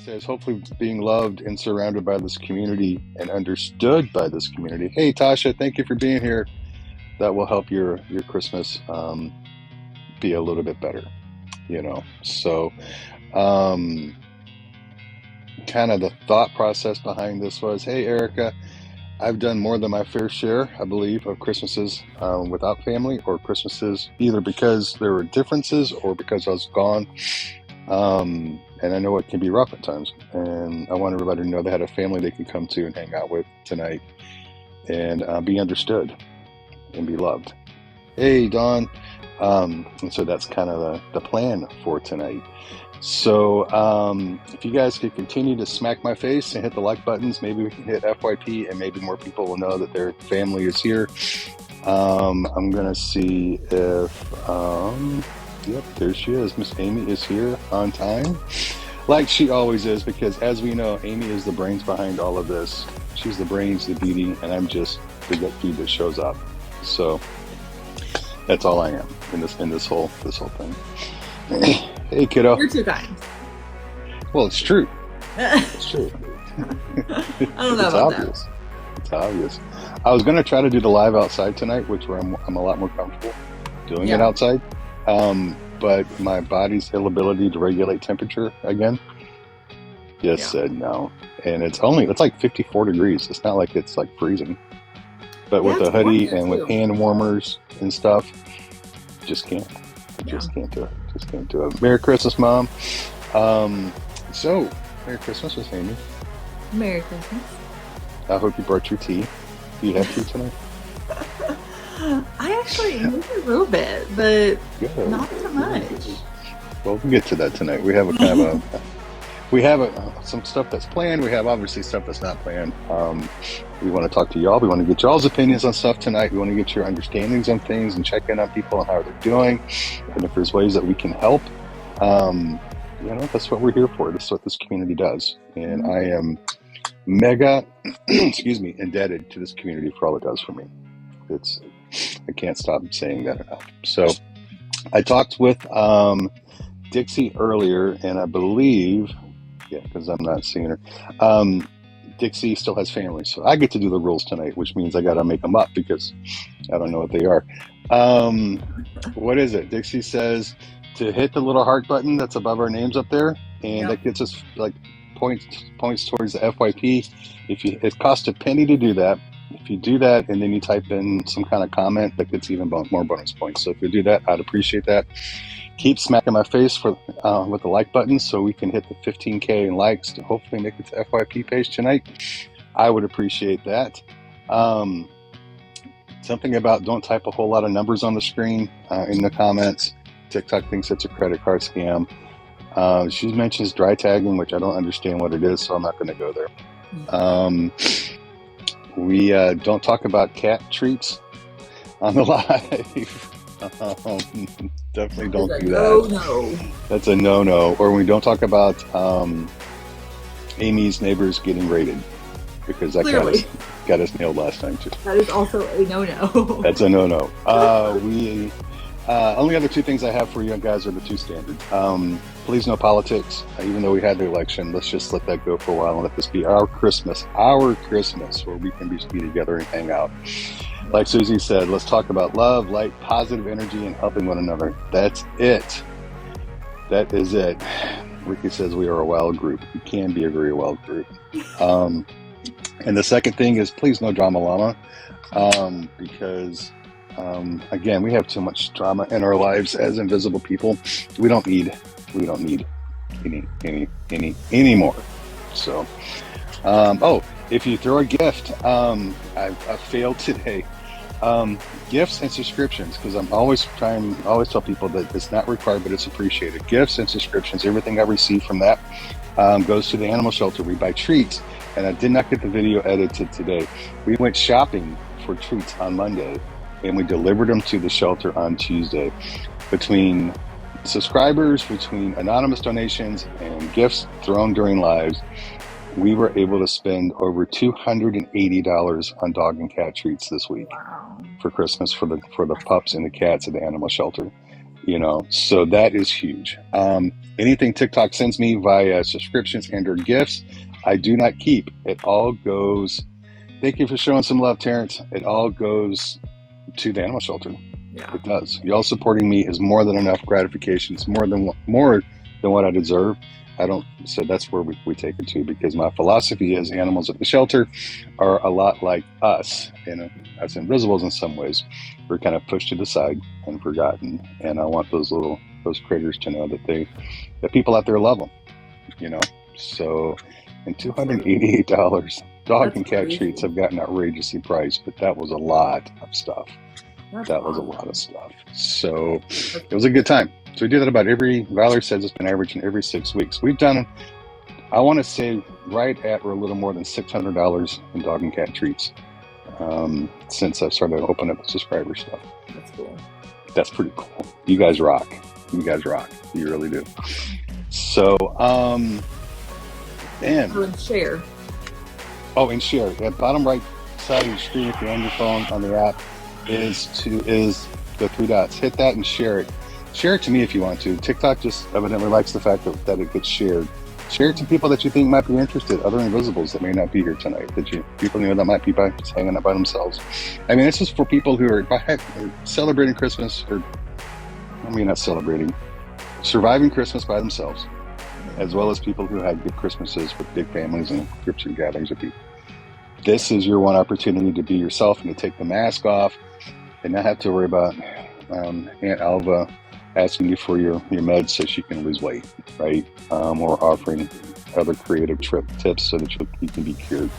says, hopefully being loved and surrounded by this community and understood by this community. Hey, Tasha, thank you for being here. That will help your Christmas be a little bit better, So kind of the thought process behind this was, hey, Erica, I've done more than my fair share, I believe, of Christmases without family, or Christmases either because there were differences or because I was gone. And I know it can be rough at times. And I want everybody to know they had a family they can come to and hang out with tonight and be understood and be loved. Hey, Dawn. And so that's kind of the plan for tonight. So if you guys could continue to smack my face and hit the like buttons, maybe we can hit FYP and maybe more people will know that their family is here. I'm going to see if, yep, there she is. Miss Amy is here on time, like she always is, because as we know, Amy is the brains behind all of this. She's the brains, the beauty, and I'm just the gut feed that shows up. So that's all I am in this whole thing. Hey, kiddo. You're too kind. Well, it's true. It's true. I don't know about obvious. It's obvious. I was going to try to do the live outside tonight, which I'm a lot more comfortable doing it outside. But my body's inability to regulate temperature again just said no. And it's like 54 degrees. It's not like it's like freezing. But with a hoodie and with hand warmers and stuff, just can't. Just can't do it. Just can't do it. Merry Christmas, Mom. So, Merry Christmas, Miss Amy. Merry Christmas. I hope you brought your tea. Do you have tea tonight? I actually ate a little bit, but not so much. Well, we'll get to that tonight. We have a kind of we have some stuff that's planned. We have obviously stuff that's not planned. We want to talk to y'all. We want to get y'all's opinions on stuff tonight. We want to get your understandings on things and check in on people and how they're doing. And if there's ways that we can help, that's what we're here for. This is what this community does. And I am mega, indebted to this community for all it does for me. I can't stop saying that enough. So I talked with Dixie earlier, and I believe, because I'm not seeing her, Dixie still has family. So I get to do the rules tonight, which means I got to make them up because I don't know what they are. What is it? Dixie says to hit the little heart button that's above our names up there, and that gets us like points towards the FYP. It costs a penny to do that. If you do that and then you type in some kind of comment, that gets even more bonus points. So if you do that, I'd appreciate that. Keep smacking my face with the like button so we can hit the 15K in likes to hopefully make it to FYP page tonight. I would appreciate that. Something about don't type a whole lot of numbers on the screen in the comments. TikTok thinks it's a credit card scam. She mentions dry tagging, which I don't understand what it is, so I'm not going to go there. We don't talk about cat treats on the live. Definitely don't do that. No. That's a no-no. Or we don't talk about Amy's neighbors getting raided, because that got us nailed last time too. That is also a no-no. That's a no-no. Only other two things I have for you guys are the two standards. Please, no politics. Even though we had the election, let's just let that go for a while and let this be our Christmas, where we can just be together and hang out. Like Susie said, let's talk about love, light, positive energy, and helping one another. That's it. That is it. Ricky says we are a wild group. We can be a very wild group. And the second thing is please no drama llama, because again, we have too much drama in our lives as invisible people. We don't need any more. So, if you throw a gift, I failed today. Gifts and subscriptions, because I'm always tell people that it's not required, but it's appreciated. Gifts and subscriptions, everything I receive from that goes to the animal shelter. We buy treats, and I did not get the video edited today. We went shopping for treats on Monday, and we delivered them to the shelter on Tuesday. Between subscribers, between anonymous donations, and gifts thrown during lives, we were able to spend over $280 on dog and cat treats this week for Christmas for the pups and the cats at the animal shelter. So that is huge. Anything TikTok sends me via subscriptions and or gifts, I do not keep. It all goes, thank you for showing some love, Terrence. It all goes to the animal shelter. Yeah. It does. Y'all supporting me is more than enough gratification. It's more than what I deserve. So that's where we take it to, because my philosophy is animals at the shelter are a lot like us, as invisibles in some ways. We're kind of pushed to the side and forgotten. And I want those critters to know that people out there love them, So, and $288, dog and cat treats have gotten outrageously priced, but that was a lot of stuff. That was a lot of stuff. So it was a good time. So we do that Valerie says it's been averaging every 6 weeks. We've done, I want to say, right at or a little more than $600 in dog and cat treats since I started opening up the subscriber stuff. That's cool. That's pretty cool. You guys rock. You really do. So, and share. Oh, and share. At bottom right side of the screen, if you're on your phone, on the app, is the 3 dots. Hit that and share it. Share it to me if you want to. TikTok just evidently likes the fact that it gets shared. Share it to people that you think might be interested, other invisibles that may not be here tonight, people that might be just hanging out by themselves. I mean, this is for people who are celebrating Christmas, not celebrating, surviving Christmas by themselves, as well as people who had good Christmases with big families and groups and gatherings of people. This is your one opportunity to be yourself and to take the mask off and not have to worry about Aunt Alva asking you for your meds so she can lose weight, right? Or offering other creative tips so that you can be cured.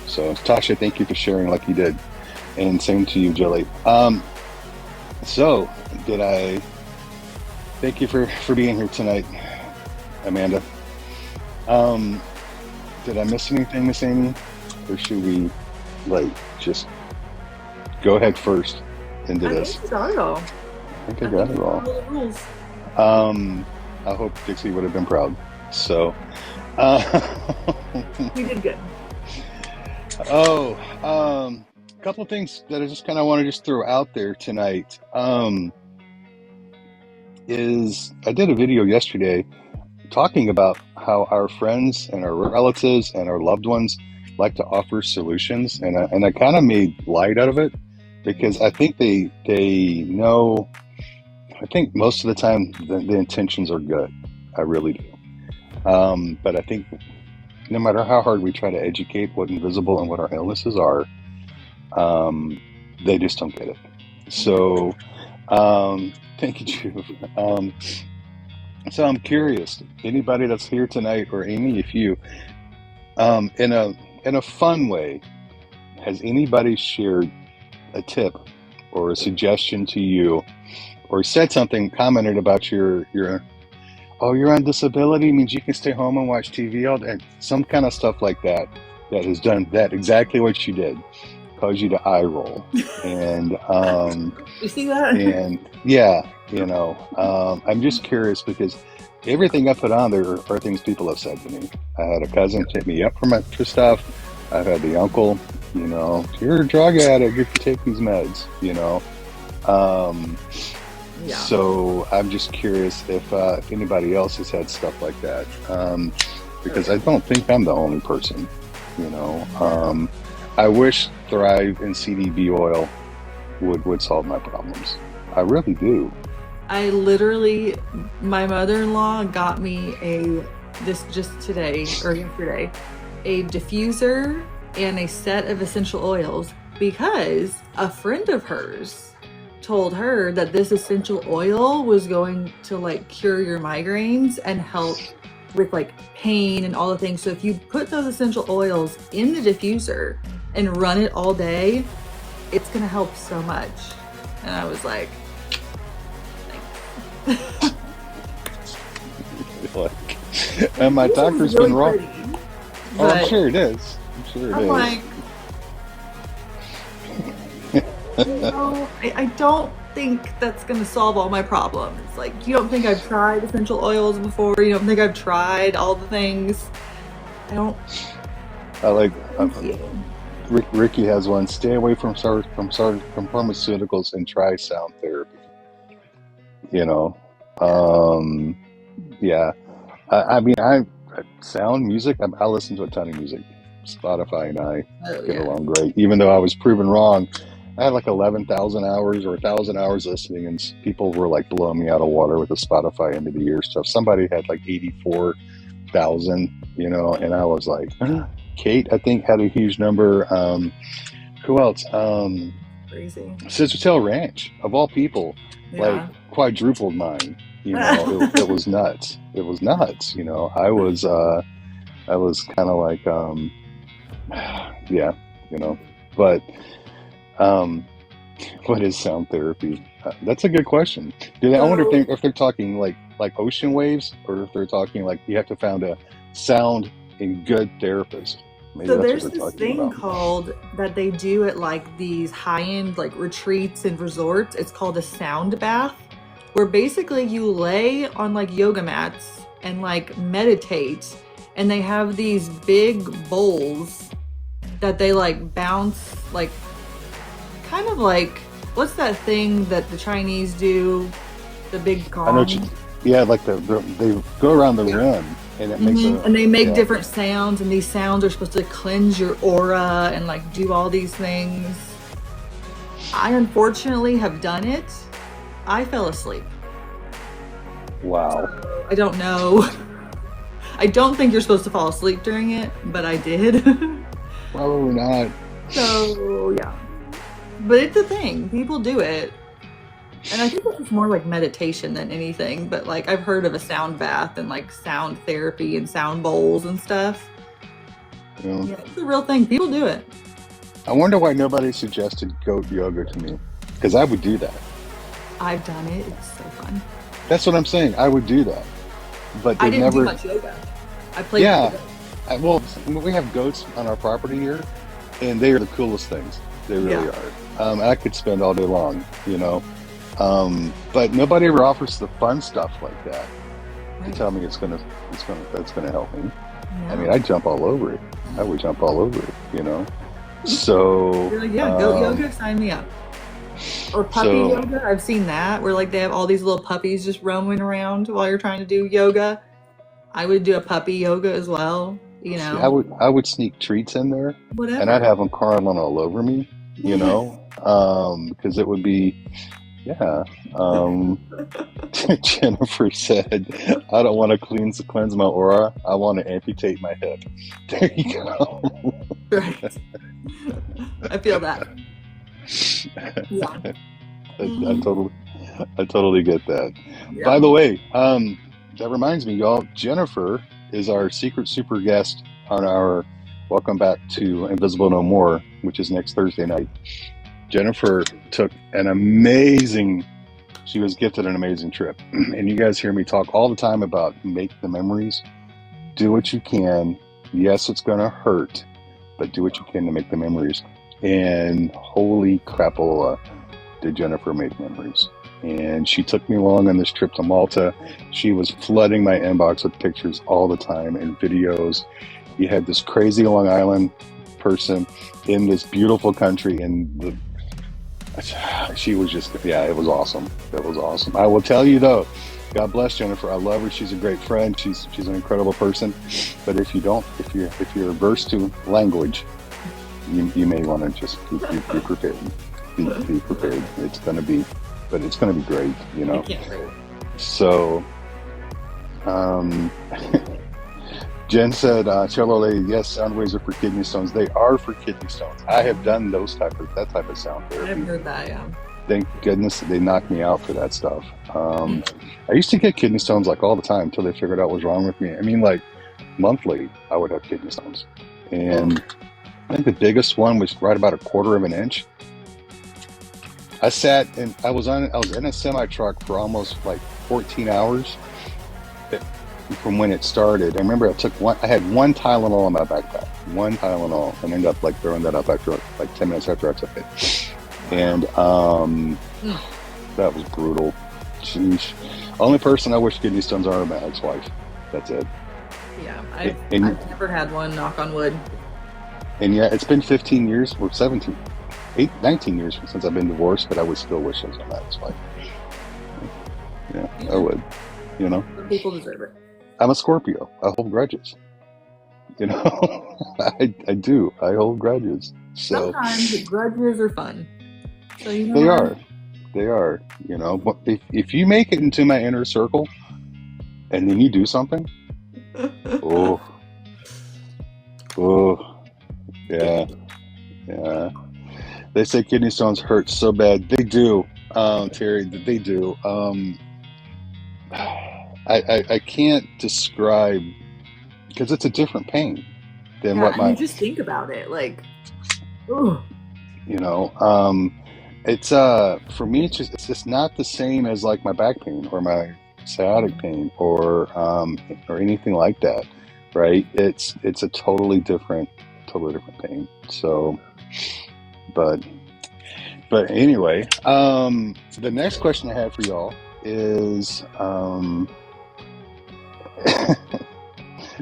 So, Tasha, thank you for sharing like you did. And same to you, Jilly. So, thank you for being here tonight, Amanda. Did I miss anything, Miss Amy? Or should we, just go ahead first into this? I think you got it all. I think I got it all. The rules. I hope Dixie would have been proud. So, you did good. A couple of things that I just kind of want to throw out there tonight. Is I did a video yesterday talking about how our friends and our relatives and our loved ones like to offer solutions, and I kind of made light out of it because I think they know. I think most of the time the intentions are good. I really do. But I think no matter how hard we try to educate what invisible and what our illnesses are, they just don't get it. So, thank you, Drew. So I'm curious, anybody that's here tonight, or Amy, if you, in a fun way, has anybody shared a tip or a suggestion to you, or said something, commented about you're on disability, means you can stay home and watch TV all day, some kind of stuff like that has done that exactly what you did, caused you to eye roll, and you see that? And yeah, I'm just curious because everything I put on there are things people have said to me. I had a cousin hit me up for stuff. I've had the uncle, you're a drug addict if you take these meds, Yeah. So I'm just curious if anybody else has had stuff like that, because I don't think I'm the only person. I wish Thrive and CDB oil would solve my problems. I really do. I literally, my mother-in-law got me just today or yesterday, a diffuser and a set of essential oils because a friend of hers told her that this essential oil was going to cure your migraines and help with pain and all the things. So if you put those essential oils in the diffuser and run it all day, it's going to help so much. And I was like, and my doctor's really been wrong. pretty, I'm sure it is. I'm like, I don't think that's going to solve all my problems. You don't think I've tried essential oils before? You don't think I've tried all the things? Ricky has one. Stay away from pharmaceuticals and try sound therapy. you know. Yeah. Um, yeah. I mean, sound music. I listen to a ton of music. Spotify and I Oh get yeah. along great, even though I was proven wrong. I had like 11,000 hours or 1,000 hours listening, and people were like blowing me out of water with the Spotify end of the year stuff. Somebody had like 84,000, and I was like, Kate, I think, had a huge number. Who else? Crazy. Sister Tail Ranch, of all people, like Yeah. quadrupled mine. It was nuts. It was nuts. I was kind of like, yeah, you know, but um, what is sound therapy? That's a good question. I wonder if, So if they're talking like ocean waves, or if they're talking like you have to find a sound and good therapist. Maybe So that's what there's they're this talking thing about. called that they do at like these high-end like retreats and resorts. It's called a sound bath, where basically you lay on like yoga mats and like meditate, and they have these big bowls that they like bounce like kind of like what's that thing that the Chinese do? The big I know, what you, gong. yeah, like they go around the rim and it makes And they make yeah. different sounds, and these sounds are supposed to cleanse your aura and like do all these things. I unfortunately have done it. I fell asleep. Wow. So I don't know. I don't think you're supposed to fall asleep during it, but I did. Probably not. So yeah. But it's a thing. People do it. And I think it's more like meditation than anything. But like I've heard of a sound bath and like sound therapy and sound bowls and stuff. You know, Yeah, it's a real thing. People do it. I wonder why nobody suggested goat yoga to me, because I would do that. I've done it. It's so fun. That's what I'm saying. I would do that, but I they've didn't do never. much yoga. I played with the Yeah, goat. well, we have goats on our property here, and they are the coolest things. They really Yeah. are. I could spend all day long, but nobody ever offers the fun stuff like that and Right. tell me that's gonna help me. I mean, No. I jump all over it. I would jump all over it. So, You're like, yeah, goat yoga, sign me up. Or puppy so yoga. I've seen that where like they have all these little puppies just roaming around while you're trying to do yoga. I would do a puppy yoga as well, see, I would sneak treats in there, and I'd whatever. have them crawling all over me, because it would be, yeah. Um, Jennifer said, "I don't want to cleanse my aura. I want to amputate my hip." There you go. Right. I feel that. Yeah. I Mhm. totally get that. By Yeah. the way, that reminds me, y'all. Jennifer is our secret super guest on our Welcome Back to Invisible No More, which is next Thursday night. Jennifer took an amazing. She was gifted an amazing trip, and you guys hear me talk all the time about make the memories. Do what you can. Yes, it's going to hurt, but do what you can to make the memories. And holy crapola, did Jennifer make memories. And she took me along on this trip to Malta. She was flooding my inbox with pictures all the time and videos. You had this crazy Long Island person in this beautiful country, and she was just, yeah, it was awesome. It was awesome. I will tell you though, God bless Jennifer. I love her. She's a great friend. She's an incredible person. But if you're averse to language, you may want to just be prepared. Be prepared. It's gonna be great. I can't wait. So, um, Jen said, "Cello lady, yes, sound waves are for kidney stones. They are for kidney stones. I have done that type of sound I've therapy. heard that, yeah. Thank goodness they knocked me out for that stuff. I used to get kidney stones like all the time until they figured out what was wrong with me. I mean, like monthly, I would have kidney stones, and I think the biggest one was right about a quarter of an inch. I sat and I was in a semi truck for almost like 14 hours from when it started. I remember I had one Tylenol in my backpack, one Tylenol, and ended up like throwing that up after like 10 minutes after I took it. And that was brutal. Sheesh. Only person I wish kidney stones are my ex-wife. That's it. Yeah, And I've never had one, knock on wood. yeah, it's been 15 years or 19 years since I've been divorced, but I would still wish I was my ex-wife. Yeah, I Yeah, would. You know, some people deserve it. I'm a Scorpio. I hold grudges. You know, I do. I hold grudges. So Sometimes grudges are fun. So you know they what? are. They are. You know, but if you make it into my inner circle and then you do something, oh, oh, yeah, yeah. They say kidney stones hurt so bad. They do, Terry. They do. I can't describe because it's a different pain than Yeah, what and you my, just think about it, like, oh, you know, it's for me it's just not the same as like my back pain or my sciatic pain or anything like that, right? It's a totally different pain. So, but anyway, the next question I have for y'all is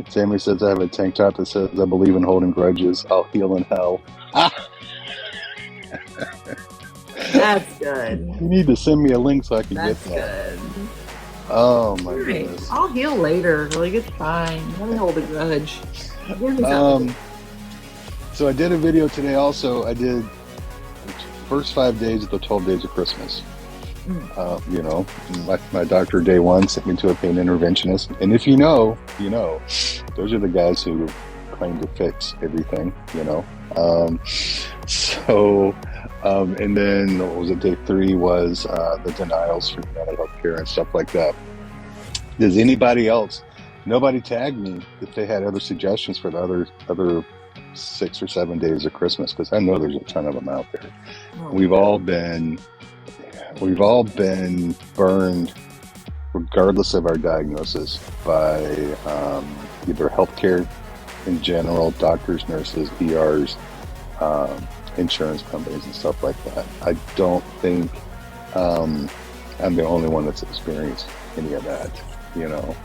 Sammy says I have a tank top that says I believe in holding grudges. I'll heal in hell. Ah, that's good. you need to send me a link so I can get That's that. good. Oh my Right. goodness. I'll heal later. Like, it's fine. Let me hold a grudge. Here's me something. Um, so I did a video today. Also, I did the first 5 days of the 12 days of Christmas. Mm. You know, my doctor day one sent me to a pain interventionist, and if you know, you know, those are the guys who claim to fix everything. You know, so and then what was it? Day three was the denials for mental health care and stuff like that. Does anybody else? Nobody tagged me if they had other suggestions for the other 6 or 7 days of Christmas because I know there's a ton of them out there. Oh, We've all been burned, regardless of our diagnosis, by either healthcare in general, doctors, nurses, ERs, insurance companies, and stuff like that. I don't think I'm the only one that's experienced any of that. You know,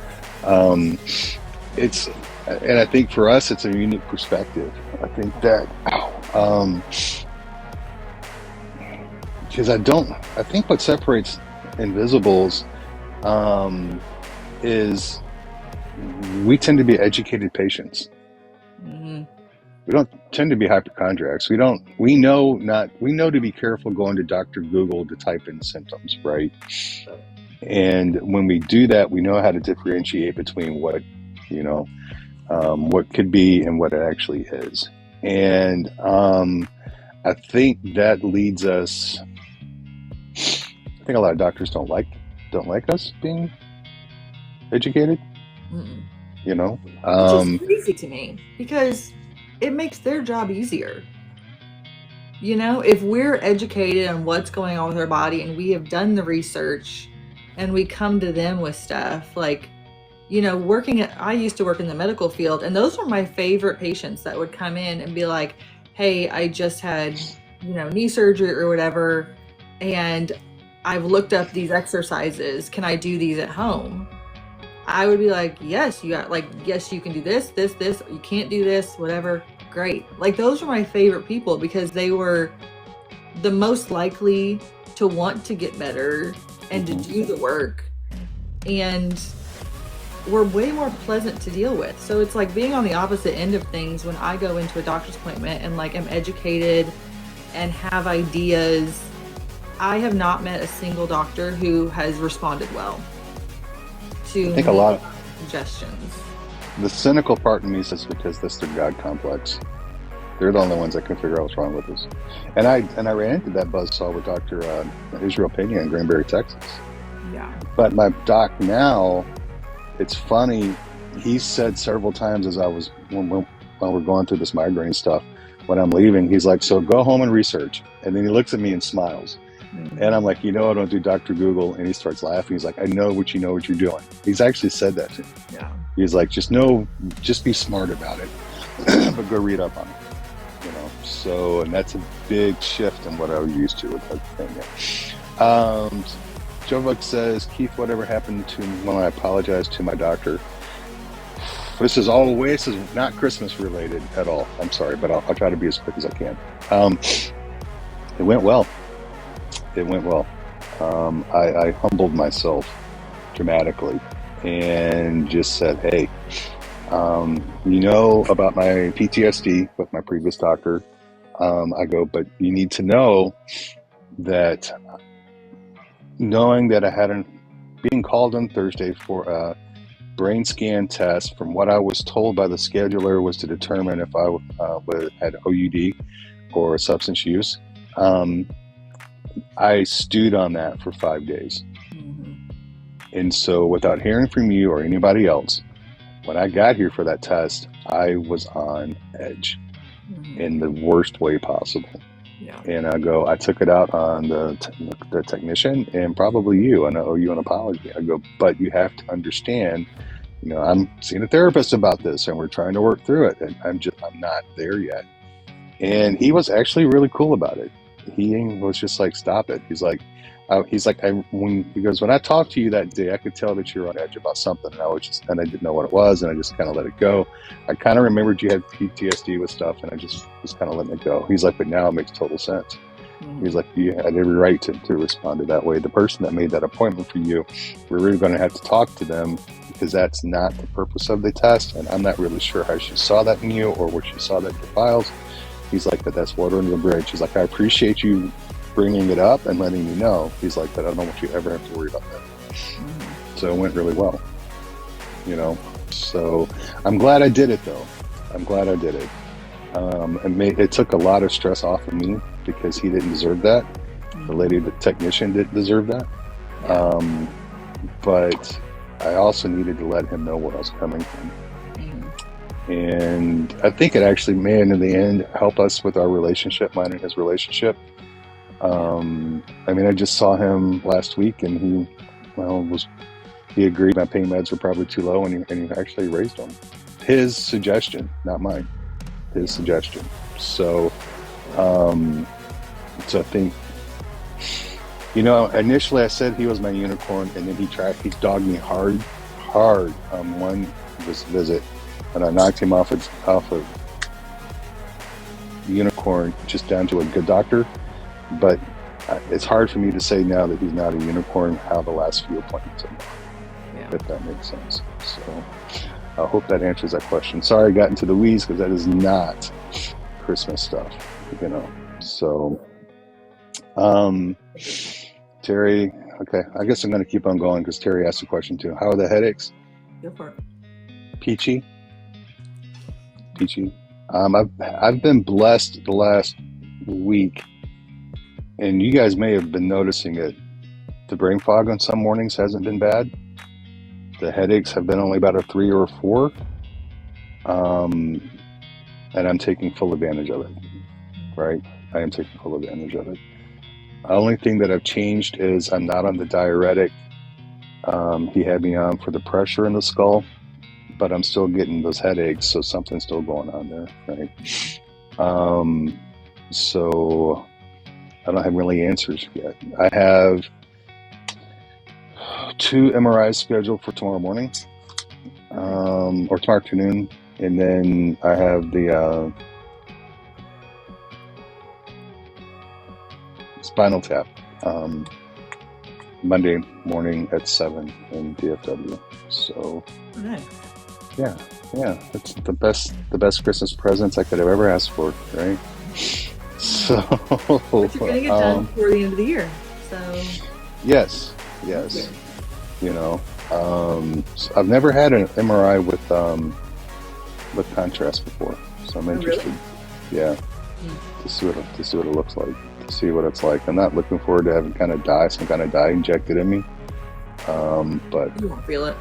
it's, and I think for us, it's a unique perspective. I think that, because I think what separates invisibles is we tend to be educated patients. mm-hmm. We don't tend to be hypochondriacs. We know to be careful going to Dr. Google to type in symptoms, right? And when we do that, we know how to differentiate between what, you know, what could be and what it actually is. And I think that leads us. I think a lot of doctors don't like us being educated. Mm-mm. You know, Which is crazy to me because it makes their job easier. You know, if we're educated on what's going on with our body and we have done the research and we come to them with stuff like, you know, I used to work in the medical field, and those were my favorite patients that would come in and be like, hey, I just had, you know, knee surgery or whatever, and I've looked up these exercises. Can I do these at home? I would be like, yes, yes, you can do this, this, you can't do this, whatever. Great. Like, those were my favorite people because they were the most likely to want to get better and to do the work, and were way more pleasant to deal with. So it's like being on the opposite end of things when I go into a doctor's appointment and like am educated and have ideas. I have not met a single doctor who has responded well to I think a lot of suggestions. the cynical part in me says because that's their God complex. They're the only ones that can figure out what's wrong with us. And I ran into that buzzsaw with Dr. Israel Pena in Granbury, Texas. Yeah. But my doc now, it's funny. He said several times as I was while we're going through this migraine stuff, when I'm leaving, he's like, "So go home and research." And then he looks at me and smiles. Mm-hmm. And I'm like, "You know, I don't do Dr. Google." And he starts laughing. He's like, "I know what you know what you're doing." He's actually said that to me. Yeah. He's like, just be smart about it, but go read up on it. You know, so, and that's a big shift in what I was used to with that thing. Joe Buck says, Keith, whatever happened to when I apologized to my doctor? This is not Christmas related at all. I'm sorry, but I'll try to be as quick as I can. It went well. I humbled myself dramatically and just said, hey, you know about my PTSD with my previous doctor. I go, but you need to know that knowing that I hadn't being called on Thursday for a brain scan test, from what I was told by the scheduler, was to determine if I had OUD or substance use. I stewed on that for 5 days. And so without hearing from you or anybody else, when I got here for that test, I was on edge in the worst way possible. Yeah. And I took it out on the technician and probably you, and I owe you an apology. I go, but you have to understand, I'm seeing a therapist about this and we're trying to work through it. And I'm not there yet. And he was actually really cool about it. He was just like, stop it. He's like, when I talked to you that day, I could tell that you were on edge about something, and I didn't know what it was, and I just kind of let it go. I kind of remembered you had PTSD with stuff, and I just was kind of letting it go. He's like, but now it makes total sense. He's like, you had every right to respond to that way. The person that made that appointment for you, we're really going to have to talk to them, because that's not the purpose of the test, and I'm not really sure how she saw that in you or what she saw that in your files. He's like, but that's water under the bridge. He's like, I appreciate you bringing it up and letting me know. He's like, but I don't want you ever have to worry about that. So it went really well, so I'm glad I did it though. I'm glad I did it. It took a lot of stress off of me, because he didn't deserve that. The technician didn't deserve that. But I also needed to let him know where I was coming from. And I think it actually may, in the end, help us with our relationship, mine and his relationship. I just saw him last week, and he agreed my pain meds were probably too low, and he actually raised them. His suggestion, not mine. His suggestion. So I think, initially I said he was my unicorn, and then he dogged me hard on one visit, and I knocked him off of unicorn just down to a good doctor. But it's hard for me to say now that he's not a unicorn how the last few appointments are, if that makes sense. So I hope that answers that question. Sorry I got into the weeds, because that is not Christmas stuff, So, Terry, okay, I guess I'm going to keep on going, because Terry asked a question too. How are the headaches? Go for it. Peachy. I've been blessed the last week, and you guys may have been noticing it. The brain fog on some mornings hasn't been bad. The headaches have been only about a 3 or a 4. And I'm taking full advantage of it, right? I am taking full advantage of it. The only thing that I've changed is I'm not on the diuretic. He had me on for the pressure in the skull, but I'm still getting those headaches, so something's still going on there, right? So I don't have really answers yet. I have 2 MRIs scheduled for tomorrow morning, or tomorrow afternoon, and then I have the spinal tap Monday morning at 7 in DFW. So nice. Yeah, it's the best Christmas presents I could have ever asked for, right? So but you're gonna get done before the end of the year, so yes. So I've never had an MRI with contrast before, so I'm interested. Really? Yeah, to see what it looks like, to see what it's like. I'm not looking forward to having some kind of dye injected in me, but you won't feel it.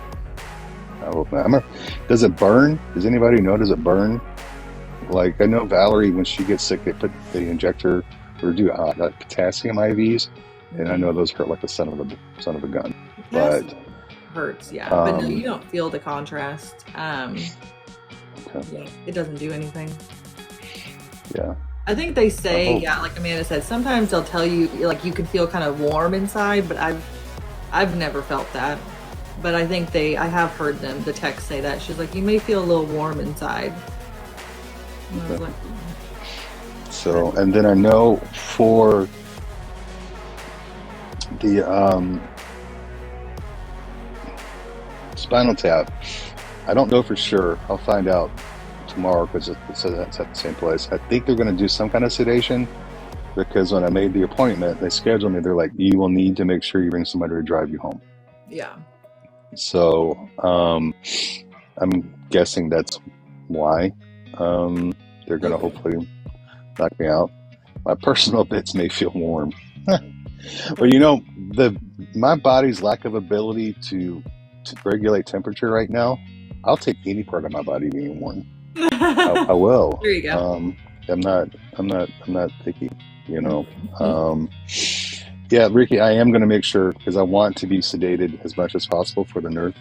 I hope not. Does it burn? Does anybody know? Does it burn? Like, I know Valerie, when she gets sick, they inject her or do potassium IVs, and I know those hurt like a son of a gun. But hurts, yeah. But no, you don't feel the contrast. Okay. Yeah, it doesn't do anything. Yeah. I think they say, like Amanda said, sometimes they'll tell you, like, you can feel kind of warm inside, but I've never felt that. But I think I have heard the text say that. She's like, you may feel a little warm inside. And I was like, so, and then I know for the Spinal Tap. I don't know for sure. I'll find out tomorrow because it says it's at the same place. I think they're going to do some kind of sedation because when I made the appointment, they scheduled me. They're like, you will need to make sure you bring somebody to drive you home. Yeah. So I'm guessing that's why they're going to hopefully knock me out. My personal bits may feel warm. But you know, my body's lack of ability to regulate temperature right now, I'll take any part of my body being warm. I will. There you go. I'm not picky, you know. Yeah, Ricky, I am going to make sure because I want to be sedated as much as possible for the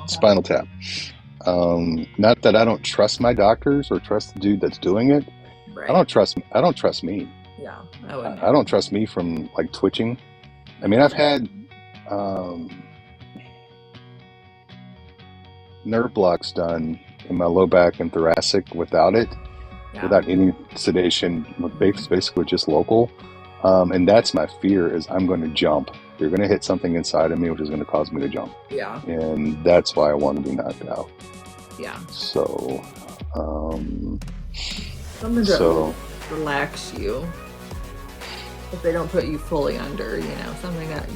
spinal tap. Not that I don't trust my doctors or trust the dude that's doing it. Right. I don't trust me. Yeah, I don't trust me from like twitching. I mean, I've had nerve blocks done in my low back and thoracic without any sedation, basically just local. And that's my fear is I'm going to jump. They're going to hit something inside of me, which is going to cause me to jump. Yeah. And that's why I want to be knocked out. Yeah. So, something to relax you. If they don't put you fully under, you know, something that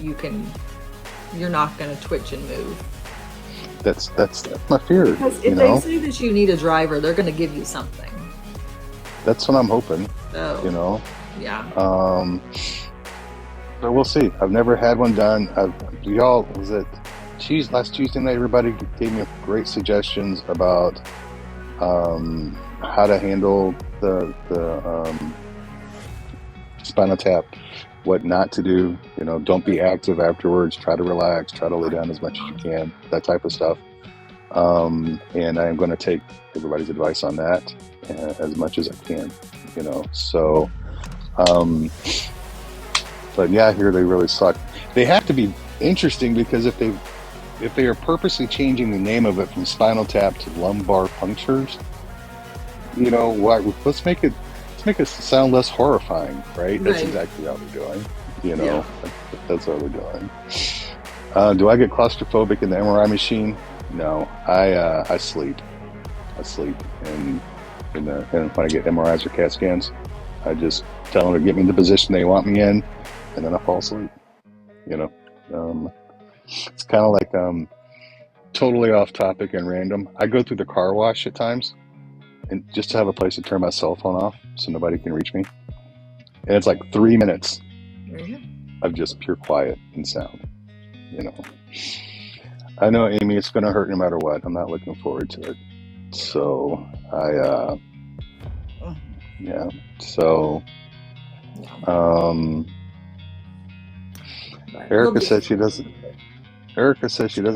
you're not going to twitch and move. That's my fear. Because if they say that you need a driver, they're going to give you something. That's what I'm hoping. So, you know. Yeah. But we'll see. I've never had one done. Last Tuesday night, everybody gave me great suggestions about how to handle the spinal tap, what not to do. You know, don't be active afterwards. Try to relax. Try to lay down as much as you can. That type of stuff. And I am going to take everybody's advice on that as much as I can. You know, so. But yeah, here they really suck. They have to be interesting because if they are purposely changing the name of it from spinal tap to lumbar punctures, you know, let's make it sound less horrifying, right? That's exactly how they're doing. You know, that's how they're doing. Do I get claustrophobic in the MRI machine? No, I sleep. And when I get MRIs or CAT scans, I just tell them to get me in the position they want me in, and then I fall asleep. You know, it's kind of like totally off topic and random. I go through the car wash at times, and just to have a place to turn my cell phone off so nobody can reach me, and it's like 3 minutes of just pure quiet and sound. You know, I know, Amy, it's going to hurt no matter what. I'm not looking forward to it. So yeah. So, Erica says she doesn't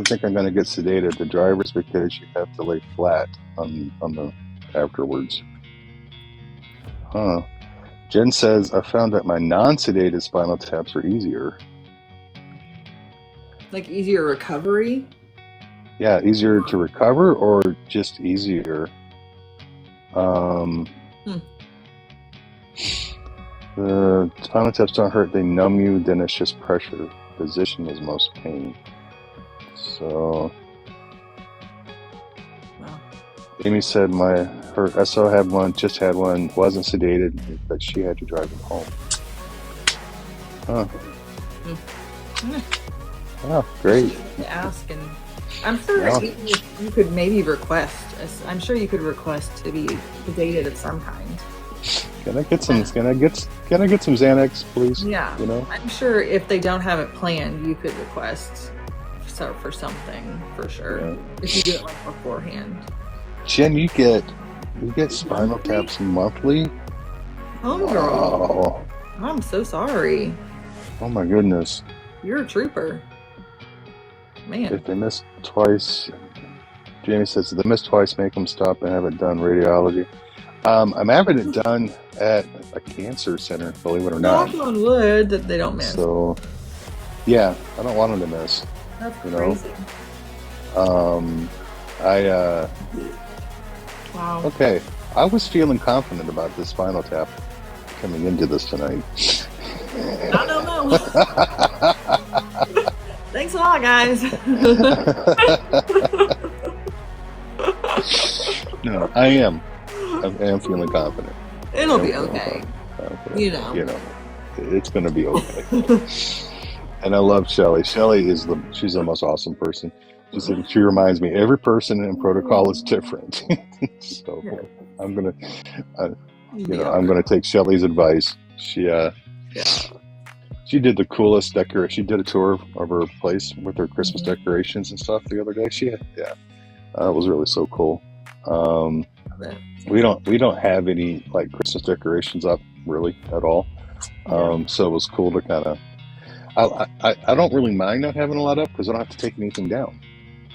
think I'm going to get sedated. The drivers because you have to lay flat on the afterwards. Huh. Jen says I found that my non-sedated spinal taps are easier. Like easier recovery? Yeah, easier to recover or just easier. The spinal taps don't hurt, they numb you, then it's just pressure. Position is most pain. So Amy said her SO had one, wasn't sedated, but she had to drive him home. Huh. Oh, great. Ask, and I'm sure you could maybe request. I'm sure you could request to be sedated of some kind. Can I get some Xanax, please? Yeah. You know? I'm sure if they don't have it planned, you could request for something for sure. Yeah. If you do it like beforehand. Jen, you get spinal taps monthly? Oh, girl. I'm so sorry. Oh my goodness. You're a trooper. Man. If they miss twice, Jamie says, if they miss twice, make them stop and have it done radiology. I'm having it done at a cancer center, believe it or not. Knock on wood that they don't miss. So, yeah, I don't want them to miss. That's crazy. Wow. Okay, I was feeling confident about this spinal tap coming into this tonight. I don't know. Thanks a lot, guys. No, I am. I am feeling confident. I It'll am be feeling okay. confident. You know. You know, it's going to be okay. And I love Shelly. Shelly she's the most awesome person. She reminds me every person in protocol is different. So Yeah. I'm gonna, You'll you be know, all I'm right. gonna take Shelly's advice. Yeah. She did the coolest decoration. She did a tour of her place with her Christmas Mhm. decorations and stuff the other day. It was really so cool. Um, Love it. we don't have any like Christmas decorations up really at all. Yeah. So it was cool to kind of. I don't really mind not having a lot up because I don't have to take anything down.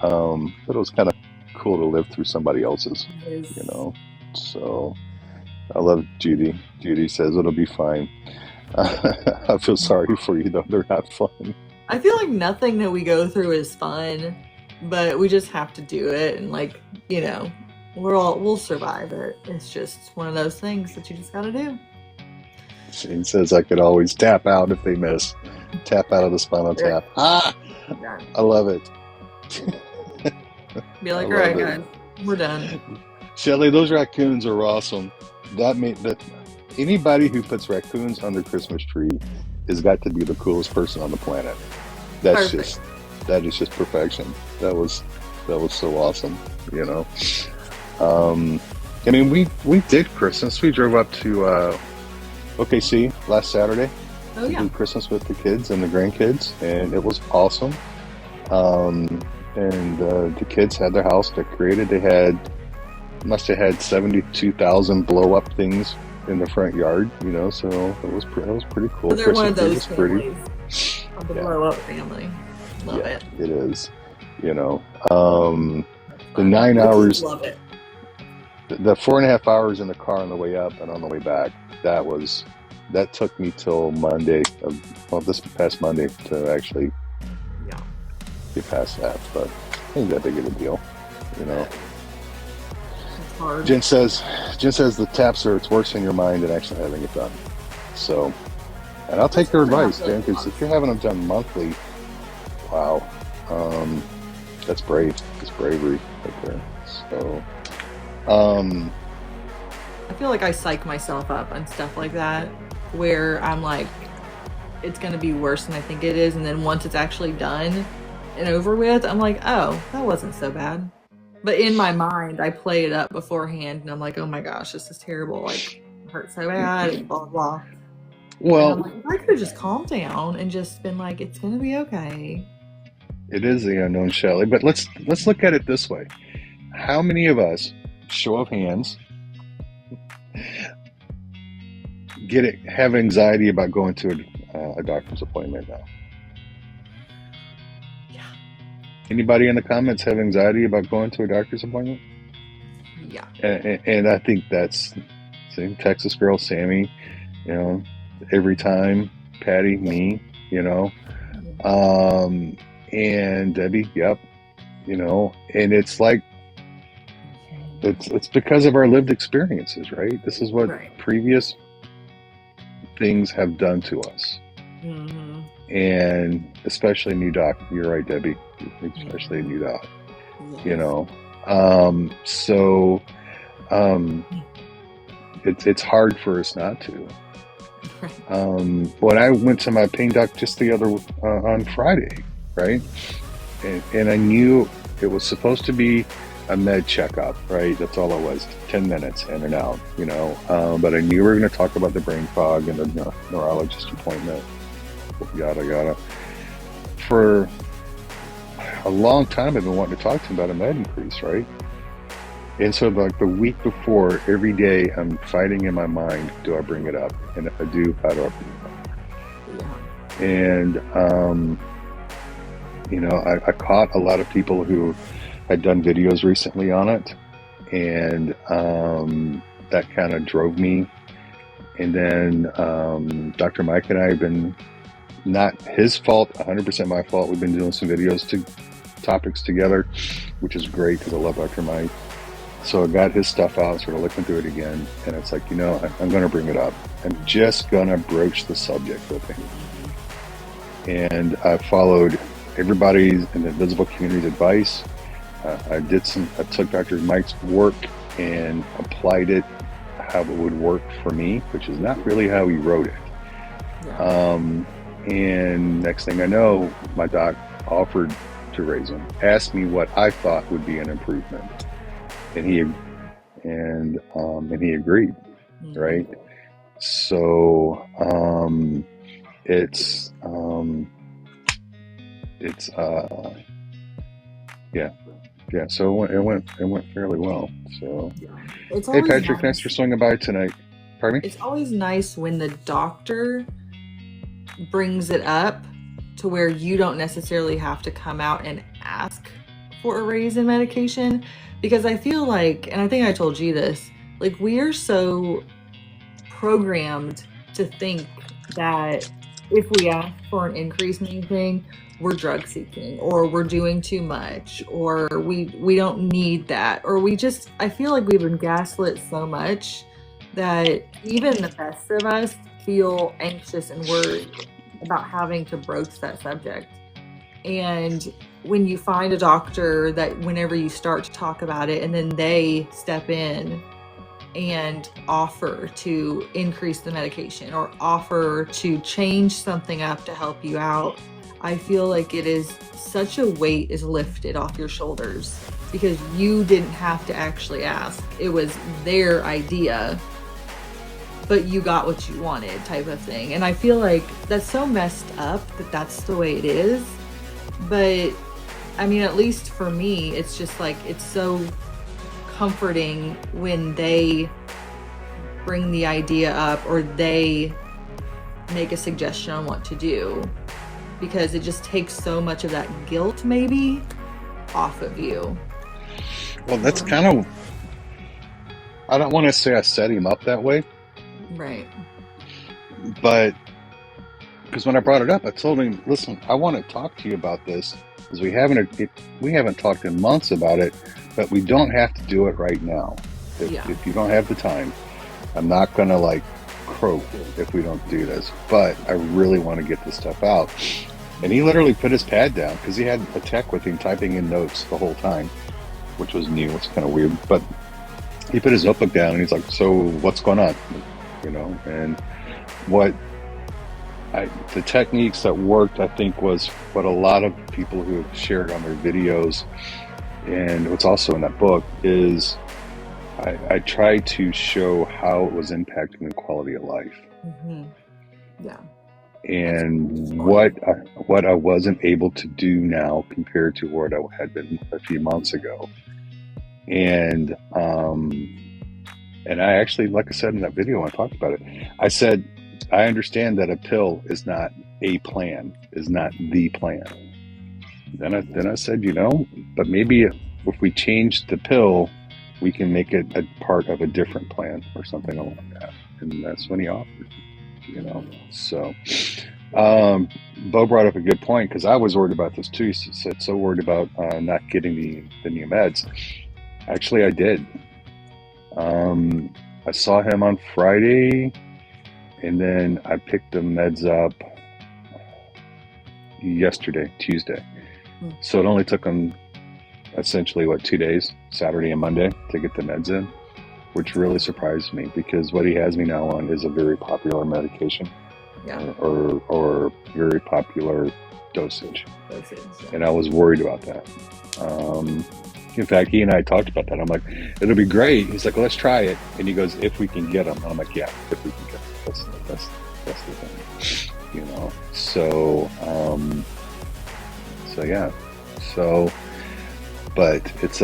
But it was kind of cool to live through somebody else's, It you is. know. So I love Judy. Judy says it'll be fine. I feel sorry for you though; they're not fun. I feel like nothing that we go through is fun, but we just have to do it, and like, you know, we'll survive it. It's just one of those things that you just gotta do. Shane says I could always tap out if they miss. Tap out of the Spinal There, Tap. Ah, done. I love it. Be I like, all right, love it. guys, we're done. Shelly, those raccoons are awesome. That anybody who puts raccoons on their Christmas tree has got to be the coolest person on the planet. That's Perfect. just that is just perfection. That was so awesome. You know. Um, I mean, we did Christmas. We drove up to OKC last Saturday Oh to yeah. do Christmas with the kids and the grandkids, and it was awesome. And the kids had their house decorated. They must have had 72,000 blow up things in the front yard, so it was pretty cool. So they're one Christmas of tree those was pretty. families of the Yeah, blow up family. Love yeah, it. it is. You know, um, That's the fun. nine The kids hours, love it. the 4.5 hours in the car on the way up and on the way back, that took me till Monday this past Monday to actually Yeah. get past that. But I think that big of a deal, you know. It's hard. Jen says the taps it's worse in your mind than actually having it done. So, and I'll take their Especially advice, after Jen, a because month. if you're having them done monthly, wow, um, that's brave. It's bravery right there. So, um, I feel like I psych myself up on stuff like that, where I'm like, it's gonna be worse than I think it is, and then once it's actually done and over with, I'm like, oh, that wasn't so bad. But in my mind, I play it up beforehand, and I'm like, oh my gosh, this is terrible. Like, it hurts so bad, and blah blah blah. And I'm well, like, if I could have just calmed down and just been like, it's gonna be okay. it is the unknown, Shelley. But let's look at it this way: how many of us, show of hands, have anxiety about going to a doctor's appointment now? Yeah, Anybody in the comments have anxiety about going to a doctor's appointment? yeah, And I think that's same Texas girl, Sammy, you know, every time, Patty, yeah. me, you know, um, and Debbie, yep, and it's like it's because of our lived experiences, right? This is what Right. previous things have done to us, Mm-hmm. and especially new doc. You're right, Debbie, especially a new doc, you Yes. know. So um, it's hard for us not to. Right. When I went to my pain doc just the other on Friday, right, and I knew it was supposed to be a med checkup, right? That's all it was, 10 minutes in and out, But I knew we were going to talk about the brain fog and the neurologist appointment, yada yada. For a long time, I've been wanting to talk to him about a med increase, right? And so, like the week before, every day I'm fighting in my mind: do I bring it up? And if I do, how do I bring it up? Yeah. And I caught a lot of people who had done videos recently on it, and that kind of drove me. And then Dr. Mike and I have been, not his fault, 100% my fault. We've been doing some topics together, which is great because I love Dr. Mike. So I got his stuff out, sort of looking through it again, and it's like, I'm going to bring it up. I'm just going to broach the subject with him. And I followed everybody's in the invisible community's advice. I took Dr. Mike's work and applied it how it would work for me, which is not really how he wrote it. Yeah. And next thing I know, my doc offered to raise him, asked me what I thought would be an improvement, and he agreed, right? So yeah. So it went fairly well. So It's hey, always Patrick, thanks nice. for swinging by tonight. Pardon me? It's always nice when the doctor brings it up to where you don't necessarily have to come out and ask for a raise in medication, because I feel like, and I think I told you this, like we are so programmed to think that if we ask for an increase in anything, we're drug seeking or we're doing too much or we don't need that, or I feel like we've been gaslit so much that even the best of us feel anxious and worried about having to broach that subject. And when you find a doctor that whenever you start to talk about it and then they step in and offer to increase the medication or offer to change something up to help you out, I feel like it is such a weight is lifted off your shoulders because you didn't have to actually ask. It was their idea, but you got what you wanted type of thing. And I feel like that's so messed up that that's the way it is. But I mean, at least for me, it's just like, it's so comforting when they bring the idea up or they make a suggestion on what to do, because it just takes so much of that guilt maybe off of you. Well, that's kind of, I don't want to say I set him up that way, Right. but because when I brought it up, I told him, listen, I want to talk to you about this because we haven't talked in months about it, but we don't have to do it right now. If you don't have the time, I'm not going to like croak if we don't do this, but I really want to get this stuff out. And he literally put his pad down because he had a tech with him typing in notes the whole time, which was new. It's kind of weird, but he put his notebook down and he's like, so what's going on? You know, and the techniques that worked, I think, was what a lot of people who have shared on their videos, and what's also in that book is I tried to show how it was impacting the quality of life. Mm-hmm. Yeah. And what I wasn't able to do now compared to what I had been a few months ago. And I actually, like I said in that video when I talked about it, I said, I understand that a pill is not a plan, is not the plan. Then I said, but maybe if we change the pill, we can make it a part of a different plan or something along that. And that's when he offered, So, Bo brought up a good point because I was worried about this too. He said, so worried about not getting the new meds. Actually, I did. I saw him on Friday, and then I picked the meds up yesterday, Tuesday. So it only took him essentially 2 days, Saturday and Monday, to get the meds in, which really surprised me because what he has me now on is a very popular medication, or very popular dosage. And I was worried about that. In fact, he and I talked about that. I'm like, it'll be great. He's like, well, let's try it. And he goes, if we can get them. And I'm like, yeah, if we can get them. That's the thing, So, yeah. So, but it's,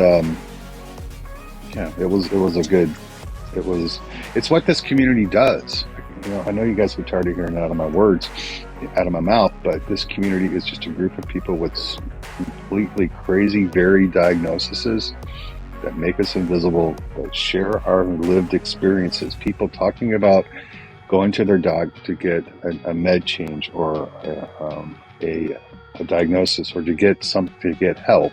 it's what this community does. I know you guys are tired of hearing out of my words, out of my mouth, but this community is just a group of people with completely crazy, varied diagnoses that make us invisible, that share our lived experiences. People talking about going to their dog to get a med change or a diagnosis or to get help.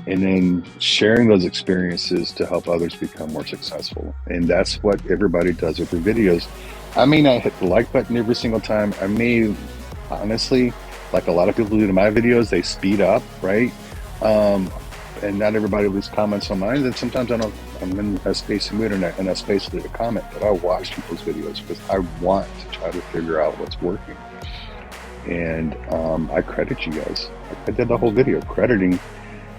And then sharing those experiences to help others become more successful. And that's what everybody does with their videos. I may not hit the like button every single time. I may honestly like a lot of people do to my videos, they speed up, right? And not everybody leaves comments on mine. And sometimes I'm in a space of mood and a space to leave a comment, but I watch people's videos because I want to try to figure out what's working. And I credit you guys. I did the whole video crediting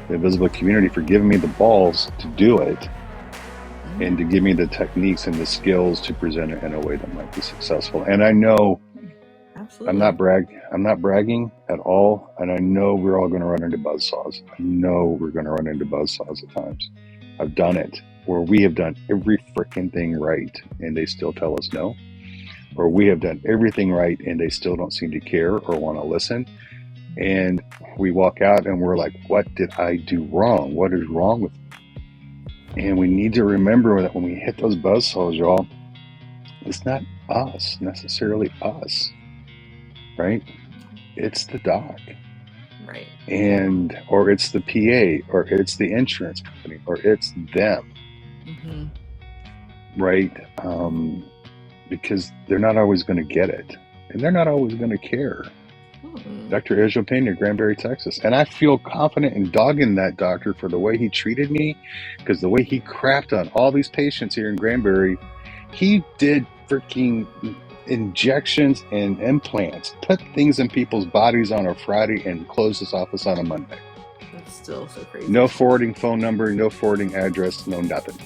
the invisible community for giving me the balls to do it and to give me the techniques and the skills to present it in a way that might be successful. And I know Absolutely. I'm not bragging at all. And I know we're all going to run into buzzsaws. I know we're going to run into buzzsaws at times. I've done it where we have done every freaking thing right and they still tell us no. Or we have done everything right and they still don't seem to care or want to listen. And we walk out and we're like, what did I do wrong? What is wrong with me? And we need to remember that when we hit those buzzsaws, y'all, it's not us, necessarily us, right? It's the doc. Right. Or it's the PA, or it's the insurance company, or it's them. Right? Because they're not always going to get it. And they're not always going to care. Dr. Israel Pena, Granbury, Texas. And I feel confident in dogging that doctor for the way he treated me, because the way he crapped on all these patients here in Granbury, he did freaking injections and implants, put things in people's bodies on a Friday and closed his office on a Monday. That's still so crazy. No forwarding phone number, no forwarding address, no nothing.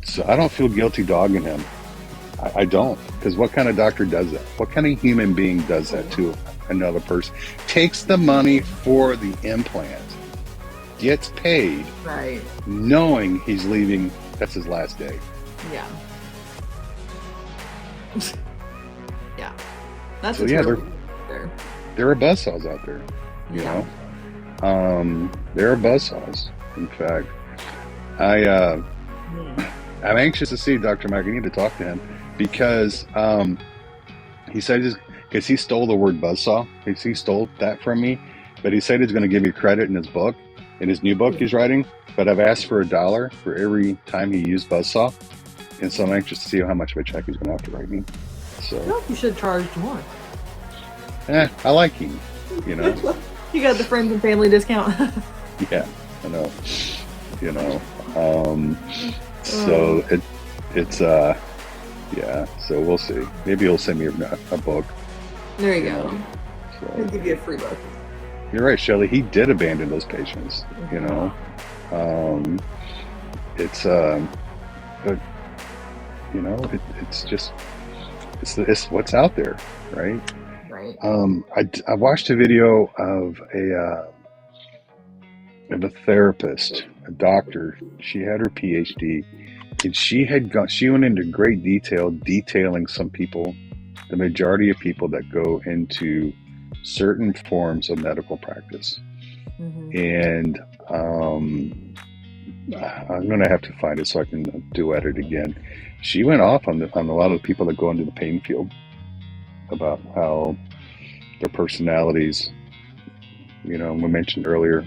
So I don't feel guilty dogging him. I don't, because what kind of doctor does that? What kind of human being does that to another person? Takes the money for the implant, gets paid, right, knowing he's leaving, that's his last day. Yeah. Yeah. That's so yeah, there are buzzsaws out there, you know. There are buzzsaws. In fact, I'm anxious to see Dr. Mike. I need to talk to him because he said because he stole the word buzzsaw. He stole that from me, but he said he's going to give me credit in his book, in his new book he's writing. But I've asked for $1 for every time he used buzzsaw, and so I'm anxious to see how much of a check he's going to have to write me. So well, you should charge more. I like him, you know. You got the friends and family discount. Yeah, I know. You know. So it's yeah, so we'll see. Maybe he'll send me a book. There you go. So, he'll give you a free book. You're right, Shelley. He did abandon those patients, you know. But you know, it's just it's what's out there, right? Right. I watched a video of a therapist, a doctor. She had her PhD, and she went into great detail detailing some people, the majority of people that go into certain forms of medical practice. And I'm going to have to find it so I can duet it again. She went off on a lot of the people that go into the pain field about how their personalities, you know, we mentioned earlier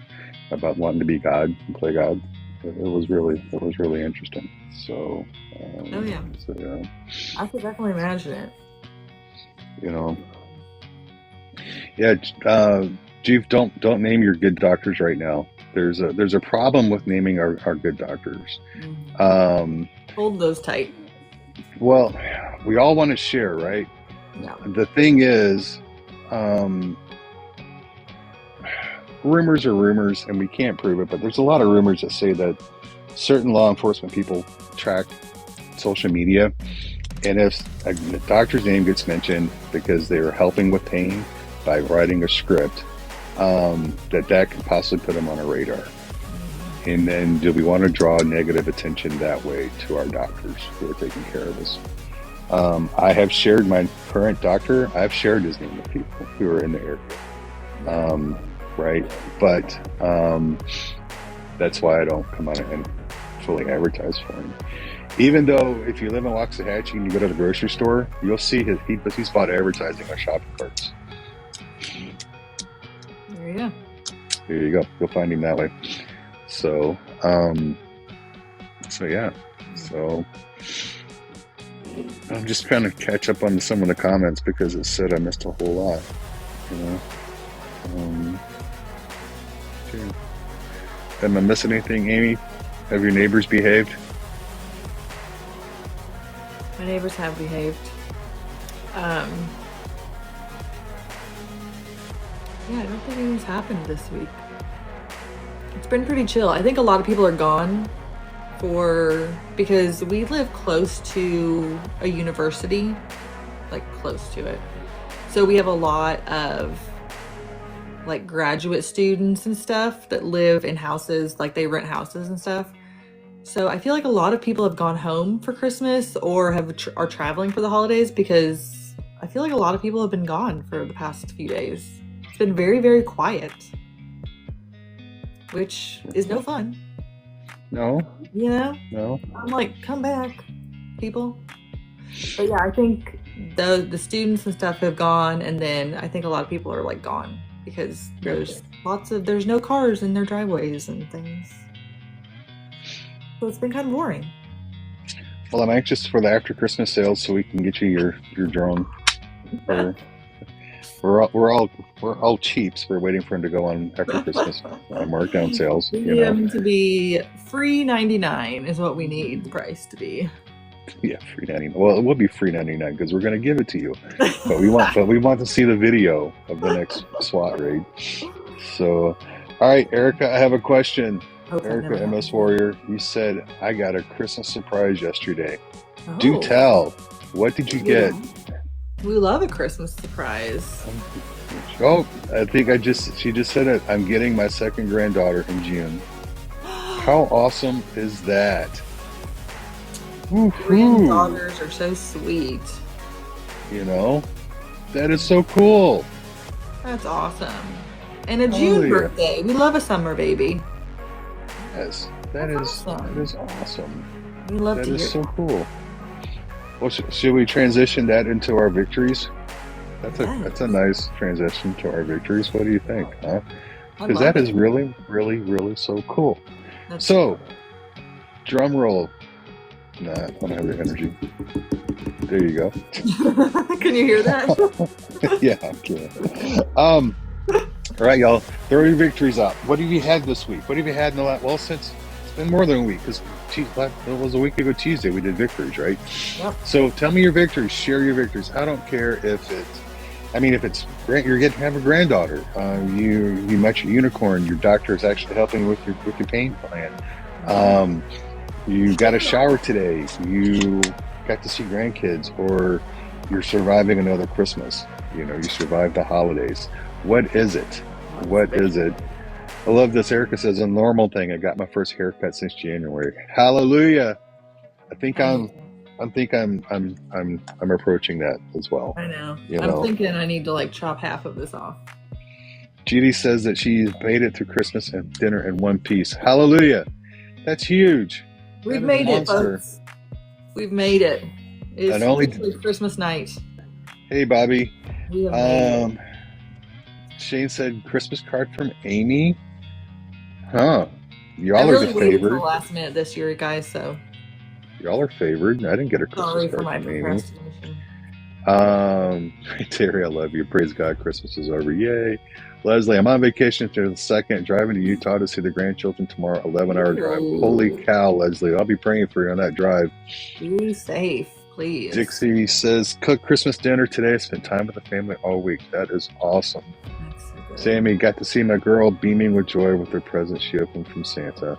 about wanting to be God and play God. It was really interesting. So, oh yeah. So, yeah. I could definitely imagine it. You know, yeah. Chief, don't name your good doctors right now. There's a problem with naming our good doctors. Hold those tight. Well, we all want to share, right? Yeah. The thing is, rumors are rumors, and we can't prove it, but there's a lot of rumors that say that certain law enforcement people track social media, and if a doctor's name gets mentioned because they were helping with pain by writing a script, that can possibly put them on a radar. And then do we want to draw negative attention that way to our doctors who are taking care of us? I have shared my current doctor. I've shared his name with people who are in the area. Right? But that's why I don't come on and fully advertise for him. Even though if you live in Waxahachie and you go to the grocery store, you'll see he's bought advertising on shopping carts. There you go. There you go. You'll find him that way. So, yeah. So I'm just trying to catch up on some of the comments because it said I missed a whole lot. You know. Okay. Am I missing anything, Amy? Have your neighbors behaved? My neighbors have behaved. Yeah, I don't think anything's happened this week. It's been pretty chill. I think a lot of people are gone because we live close to a university, like close to it. So we have a lot of like graduate students and stuff that live in houses, like they rent houses and stuff. So I feel like a lot of people have gone home for Christmas or are traveling for the holidays because I feel like a lot of people have been gone for the past few days. It's been very, very quiet, which is no fun. No. You know? No. I'm like, come back, people. But yeah, I think the students and stuff have gone, and then I think a lot of people are like gone because there's no cars in their driveways and things. So it's been kind of boring. Well, I'm anxious for the after Christmas sales so we can get you your drone. We're all cheaps. We're waiting for him to go on after Christmas markdown sales. We need them to be free $99 is what we need the price to be. Yeah, free $99. Well, it will be free $99 because we're going to give it to you. But we want to see the video of the next SWAT raid. So, all right, Erica, I have a question. Erica, MS Warrior, you said I got a Christmas surprise yesterday. Oh. Do tell. What did you get? We love a Christmas surprise. Oh, I think she just said it. I'm getting my second granddaughter in June. How awesome is that? Granddaughters are so sweet. You know, that is so cool. That's awesome. And a June birthday. We love a summer baby. Yes, that is awesome. We love that. That is so cool. Well, should we transition that into our victories? That's a nice transition to our victories. What do you think? Huh? Because that is really, really, really so cool. So, drum roll. Nah, I don't have the energy. There you go. Can you hear that? Yeah, I can. All right, y'all. Throw your victories out. What have you had this week? What have you had in the last? Well, since it's been more than a week, because it was a week ago Tuesday we did victories, right? Yep. So tell me your victories. Share your victories. I don't care if it's you're getting to have a granddaughter. You met your unicorn. Your doctor is actually helping with your pain plan. You got a shower today. You got to see grandkids, or you're surviving another Christmas. You know, you survived the holidays. What is it? What is it? I love this. Erica says a normal thing. I got my first haircut since January. Hallelujah! I think I'm approaching that as well. I know. I'm thinking I need to chop half of this off. Judy says that she made it through Christmas and dinner in one piece. Hallelujah! That's huge. We've made it, folks. We've made it. It's only Christmas night. Hey, Bobby. We have made it. Shane said Christmas card from Amy. Huh. Y'all are the favored. Until last minute this year, guys. So y'all are favored. I didn't get a Christmas Sorry card for my from Amy. Terry, I love you. Praise God, Christmas is over. Yay. Leslie, I'm on vacation for the second, driving to Utah to see the grandchildren tomorrow, 11-hour drive. Holy cow, Leslie. I'll be praying for you on that drive. Be safe, please. Dixie says, cook Christmas dinner today. Spent time with the family all week. That is awesome. Sammy, got to see my girl beaming with joy with her present she opened from Santa.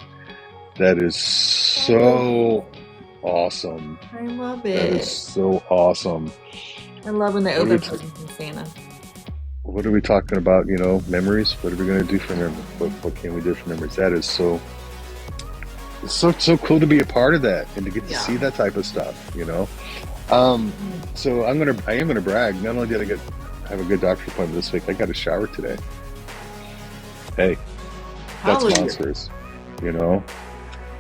That is so awesome. I love it. That is so awesome. I love when they open presents from Santa. What are we talking about? Memories. What are we going to do for memories? What can we do for memories? That is so cool to be a part of that and to get to see that type of stuff. So I am gonna brag. Not only did I have a good doctor's appointment this week, I got a shower today. Hey, that's monsters.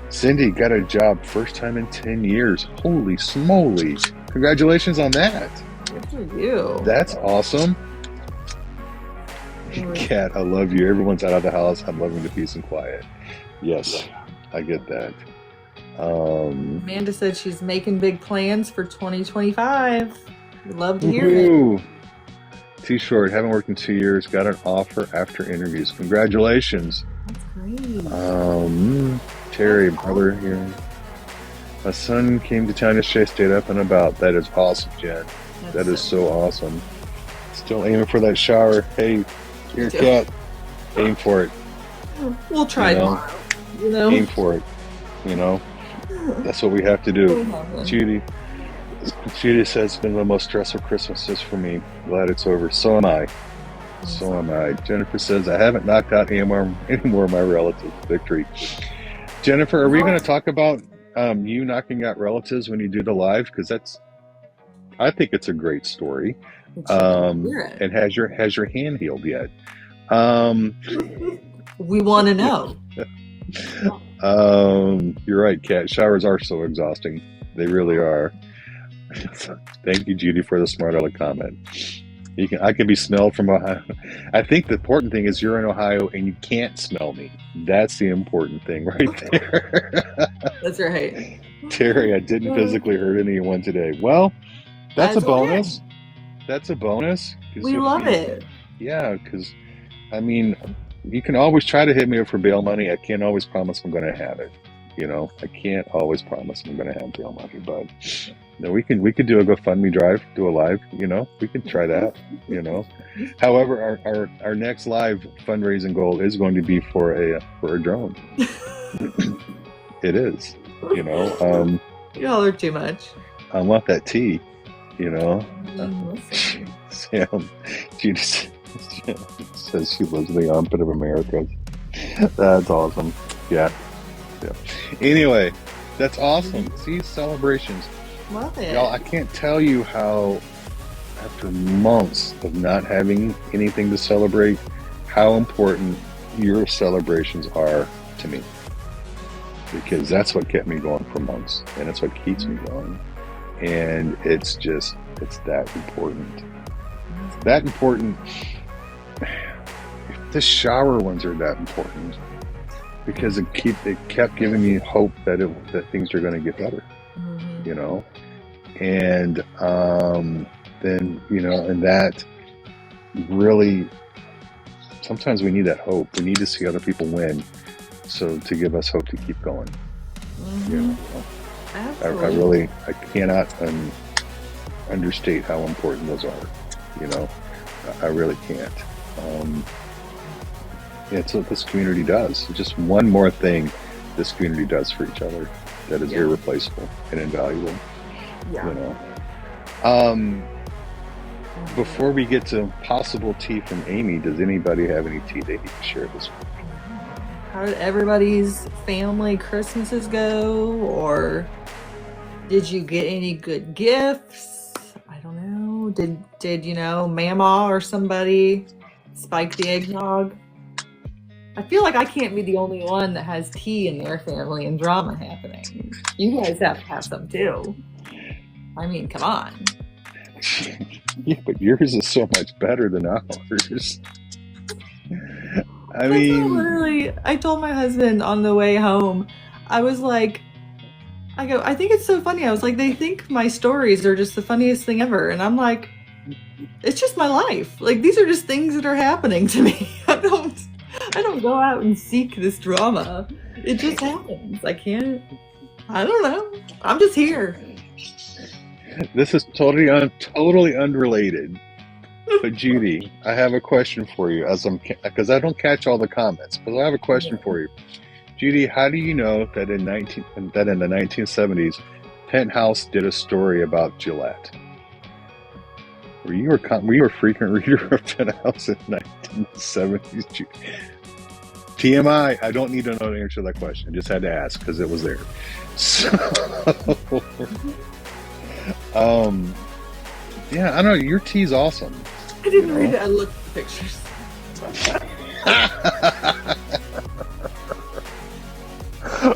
Cindy got a job first time in 10 years. Holy smoly! Congratulations on that. Good for you. That's awesome. Kat, I love you. Everyone's out of the house. I'm loving the peace and quiet. Yes, I get that. Amanda said she's making big plans for 2025. We'd love to hear it. Too short. Haven't worked in 2 years. Got an offer after interviews. Congratulations. That's great. Terry, brother here. My son came to town yesterday, stayed up and about. That is awesome, Jen. That is so awesome. Still aiming for that shower. Hey, your cat, aim for it. We'll try tomorrow. Aim for it. That's what we have to do. Judy says it's been the most stressful Christmases for me. Glad it's over. So am I. Jennifer says I haven't knocked out any more of my relatives. Victory. Jennifer, are we going to talk about you knocking out relatives when you do the live? Because I think it's a great story. And has your hand healed yet? We want to know. You're right, Kat. Showers are so exhausting. They really are. Thank you, Judy, for the smart aleck comment. I can be smelled from Ohio. I think the important thing is you're in Ohio and you can't smell me. That's the important thing right there. That's right. Terry, I didn't physically hurt anyone today. Well, that's a bonus. Okay. That's a bonus. We love it. Yeah, because, you can always try to hit me up for bail money. I can't always promise I'm going to have it. I can't always promise I'm going to have bail money, but we could do a GoFundMe drive, do a live. We can try that. However, our next live fundraising goal is going to be for a drone. It is. Y'all are too much. I want that tea. Sam, Judy says she lives in the armpit of America. That's awesome. Yeah. Anyway, that's awesome. See, celebrations. Love it. Y'all, I can't tell you how, after months of not having anything to celebrate, how important your celebrations are to me. Because that's what kept me going for months, and it's what keeps me going. And it's that important. That important. The shower ones are that important because it kept giving me hope that things are going to get better. And then and that really, sometimes we need that hope. We need to see other people win, so to give us hope to keep going. Absolutely. I cannot understate how important those are. I really can't. It's what this community does. Just one more thing this community does for each other that is irreplaceable and invaluable. Before we get to possible tea from Amy, does anybody have any tea they need to share this week? How did everybody's family Christmases go? Or did you get any good gifts? I don't know. Did Mama or somebody spike the eggnog? I feel like I can't be the only one that has tea in their family and drama happening. You guys have to have some too. Come on. Yeah, but yours is so much better than ours. I told my husband on the way home, I think it's so funny. I was like, they think my stories are just the funniest thing ever. And I'm like, it's just my life. Like, these are just things that are happening to me. I don't go out and seek this drama. It just happens. I don't know. I'm just here. This is totally unrelated. But Judy, I have a question for you because I don't catch all the comments, but I have a question for you. Judy, how do you know that in the 1970s, Penthouse did a story about Gillette? Were you a frequent reader of Penthouse in the 1970s, Judy? TMI, I don't need to know the answer to that question. I just had to ask because it was there. So, yeah, I don't know. Your tea's awesome. I didn't read it. I looked at the pictures.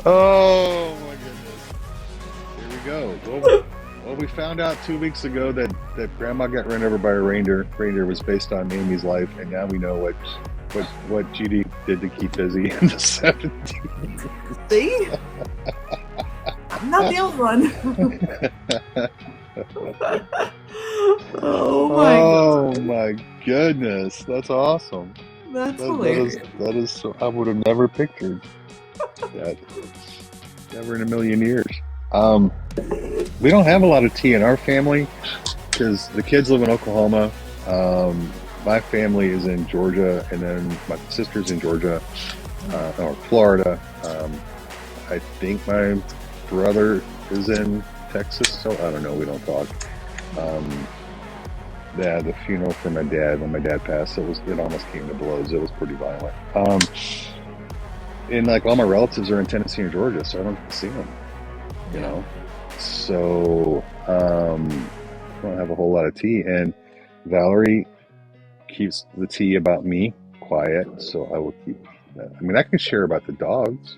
Oh my goodness! Here we go. Well, we found out 2 weeks ago that Grandma got run over by a reindeer. Reindeer was based on Amy's life, and now we know what Judy did to keep busy in the 70s. See? I'm not the only one. Oh my goodness, that's awesome. That's That hilarious. is so, I would have never pictured that. Never in a million years. Um, we don't have a lot of tea in our family because the kids live in Oklahoma. My family is in Georgia, and then my sister's in Georgia or Florida. I think my brother is in Texas, so I don't know. We don't talk. Um, yeah, the funeral for my dad when my dad passed, it almost came to blows. It was pretty violent. And like all my relatives are in Tennessee and Georgia, so I don't get to see them. You Yeah. know, so I don't have a whole lot of tea. And Valerie keeps the tea about me quiet, so I will keep that. I mean, I can share about the dogs.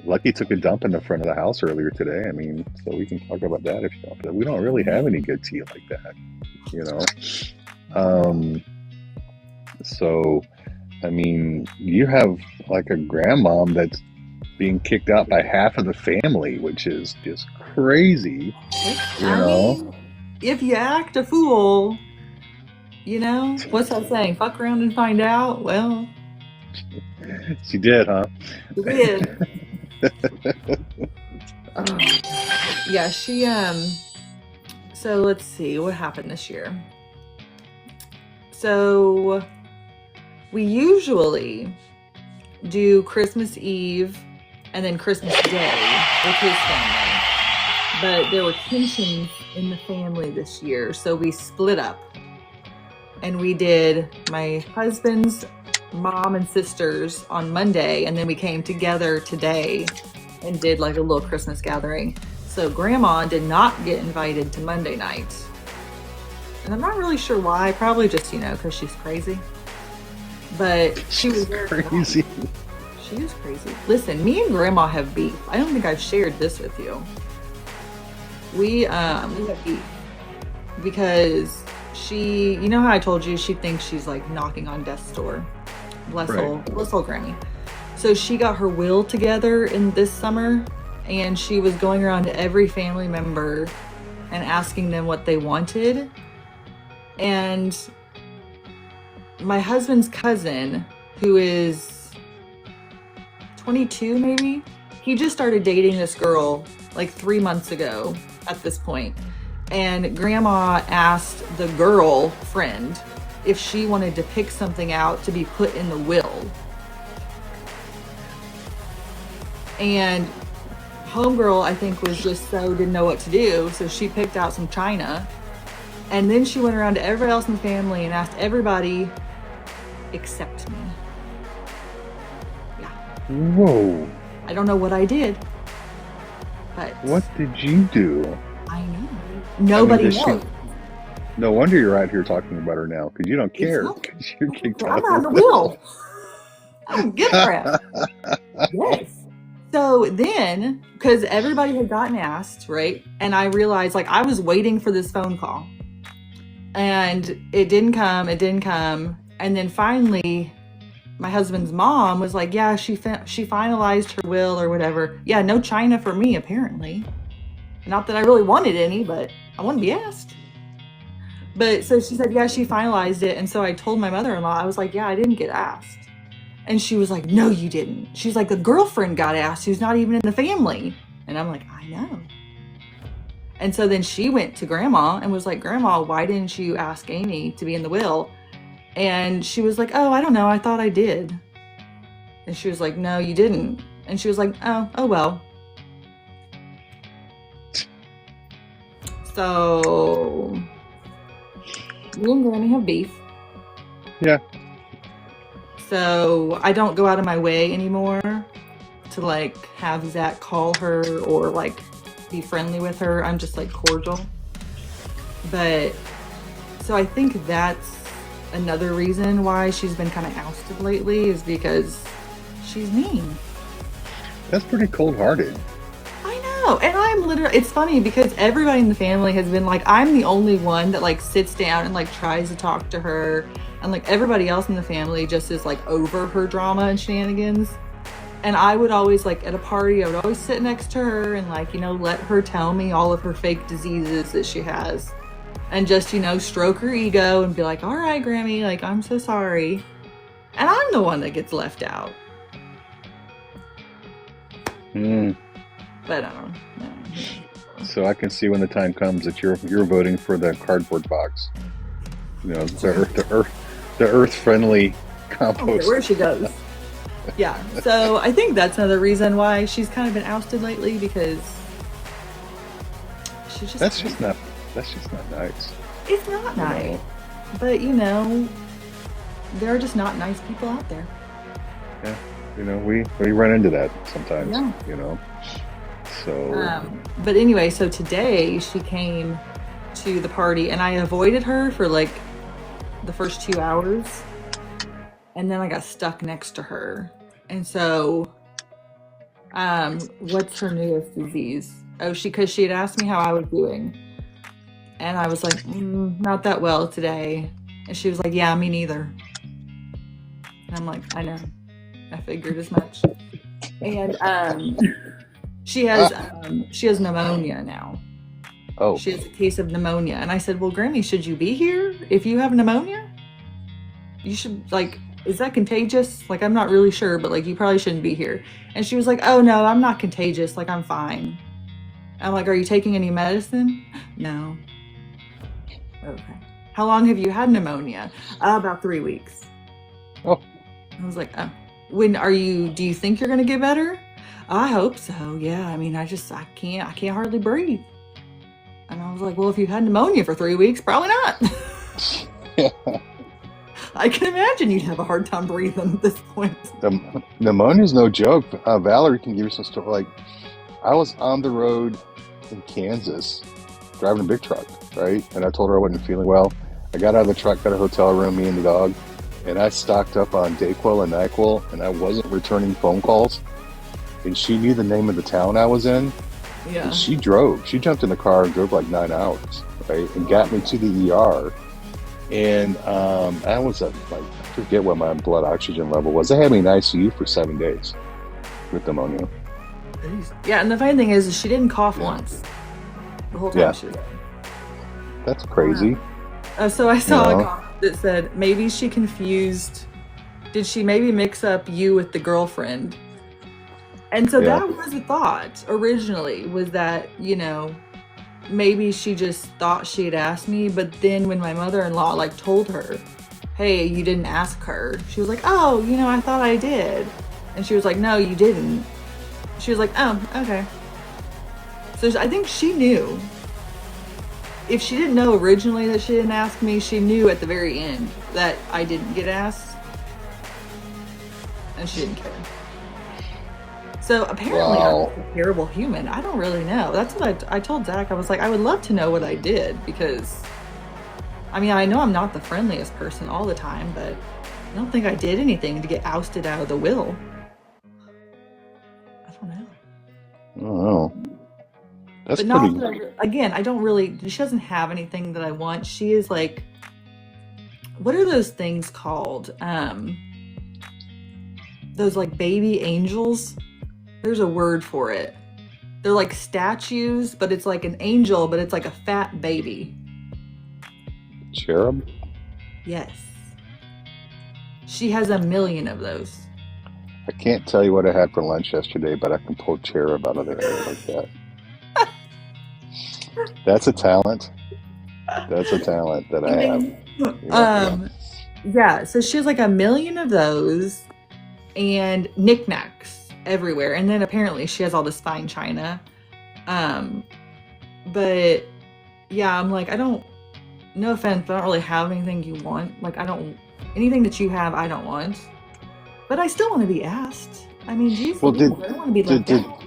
Lucky took a dump in the front of the house earlier today. I mean, so we can talk about that if you want. But we don't really have any good tea like that. You know. Um, so, I mean, you have like a grandmom that's being kicked out by half of the family, which is just crazy. You I know. mean, if you act a fool, what's that saying? Fuck around and find out. Well, She did, huh? she did. Yeah, so let's see what happened this year. So we usually do Christmas Eve and then Christmas Day with his family. But there were tensions in the family this year, so we split up. And we did my husband's mom and sisters on Monday, and then we came together today and did like a little Christmas gathering. So Grandma did not get invited to Monday night. And I'm not really sure why. Probably just, because she's crazy. But she was crazy. She is crazy. Listen, me and Grandma have beef. I don't think I've shared this with you. We have beef because she, how I told you she thinks she's like knocking on death's door. Bless old Grammy. So she got her will together in this summer, and she was going around to every family member and asking them what they wanted. And my husband's cousin, who is 22 maybe, he just started dating this girl like 3 months ago at this point. And Grandma asked the girlfriend if she wanted to pick something out to be put in the will. And homegirl, I think, was just didn't know what to do, so she picked out some china. And then she went around to everybody else in the family and asked everybody except me. Yeah. Whoa. I don't know what I did, but what did you do? I know. Nobody knows. No wonder you're out here talking about her now, because you don't care. Because you're kicked out. I'm on the wheel. I don't give a crap. Yes. So then, because everybody had gotten asked, right? And I realized, like, I was waiting for this phone call. And it didn't come. And then finally, my husband's mom was like, yeah, she finalized her will or whatever. Yeah, no china for me, apparently. Not that I really wanted any, but I want to be asked. But so she said, yeah, she finalized it. And so I told my mother-in-law, I was like, yeah, I didn't get asked. And she was like, no, you didn't. She's like, the girlfriend got asked who's not even in the family. And I'm like, I know. And so then she went to Grandma and was like, Grandma, why didn't you ask Amy to be in the will? And she was like, oh, I don't know. I thought I did. And she was like, no, you didn't. And she was like, oh well. So me and Granny have beef. Yeah. So I don't go out of my way anymore to like have Zach call her or like be friendly with her. I'm just like cordial. But so I think that's another reason why she's been kind of ousted lately, is because she's mean. That's pretty cold-hearted. I know. And I'm literally, it's funny because everybody in the family has been like, I'm the only one that like sits down and like tries to talk to her. And like everybody else in the family just is like over her drama and shenanigans. And I would always like at a party, I would always sit next to her and like, let her tell me all of her fake diseases that she has. and just, stroke her ego and be like, all right, Grammy, like, I'm so sorry. And I'm the one that gets left out. But I don't know. So I can see when the time comes that you're voting for the cardboard box. The earth friendly compost. Okay, where she goes. Yeah. So I think that's another reason why she's kind of been ousted lately, because she's just that's just not nice. It's not nice. But there are just not nice people out there. Yeah. We run into that sometimes. Yeah. So but anyway, so today she came to the party and I avoided her for like the first 2 hours, and then I got stuck next to her. And so what's her newest disease? Because she had asked me how I was doing, and I was like, not that well today. And she was like, yeah, me neither. And I'm like, I know, I figured as much. And she has pneumonia now. Oh. She has a case of pneumonia. And I said, well, Grammy, should you be here if you have pneumonia? You should, like, is that contagious? Like, I'm not really sure, but like, you probably shouldn't be here. And she was like, oh no, I'm not contagious. Like, I'm fine. I'm like, are you taking any medicine? No. Okay. How long have you had pneumonia? About 3 weeks. Oh. I was like, oh. Do you think you're going to get better? I hope so. Yeah. I mean, I can't hardly breathe. And I was like, well, if you had pneumonia for 3 weeks, probably not. I can imagine you'd have a hard time breathing at this point. Pneumonia's no joke. Valerie can give you some story. Like, I was on the road in Kansas driving a big truck, right? And I told her I wasn't feeling well. I got out of the truck, got a hotel room, me and the dog, and I stocked up on Dayquil and NyQuil, and I wasn't returning phone calls. And she knew the name of the town I was in. Yeah. And she jumped in the car and drove like 9 hours, right? And got me to the ER. And I was I forget what my blood oxygen level was. They had me in ICU for 7 days with pneumonia. Yeah, and the funny thing is she didn't cough once the whole time she was there. That's crazy. So I saw a comment that said, maybe she confused, did she maybe mix up you with the girlfriend? And so that was a thought originally, was that, maybe she just thought she had asked me. But then when my mother-in-law told her, hey, you didn't ask her, she was like, oh, I thought I did. And she was like, no, you didn't. She was like, oh, okay. So I think she knew. If she didn't know originally that she didn't ask me, she knew at the very end that I didn't get asked. And she didn't care. So apparently I'm a terrible human. I don't really know. That's what I told Zach. I was like, I would love to know what I did, because, I mean, I know I'm not the friendliest person all the time, but I don't think I did anything to get ousted out of the will. I don't know. That's but pretty... again, I don't really, she doesn't have anything that I want. She is like, what are those things called? Those baby angels? There's a word for it. They're like statues, but it's like an angel, but it's like a fat baby. Cherub? Yes. She has 1 million of those. I can't tell you what I had for lunch yesterday, but I can pull cherub out of the air like that. That's a talent. That's a talent that I have. Yeah, so she has 1 million of those and knickknacks everywhere. And then apparently she has all this fine china. But yeah, I'm like, no offense, but I don't really have anything you want. Anything that you have, I don't want. But I still want to be asked. I mean, geez, I don't want to be left out.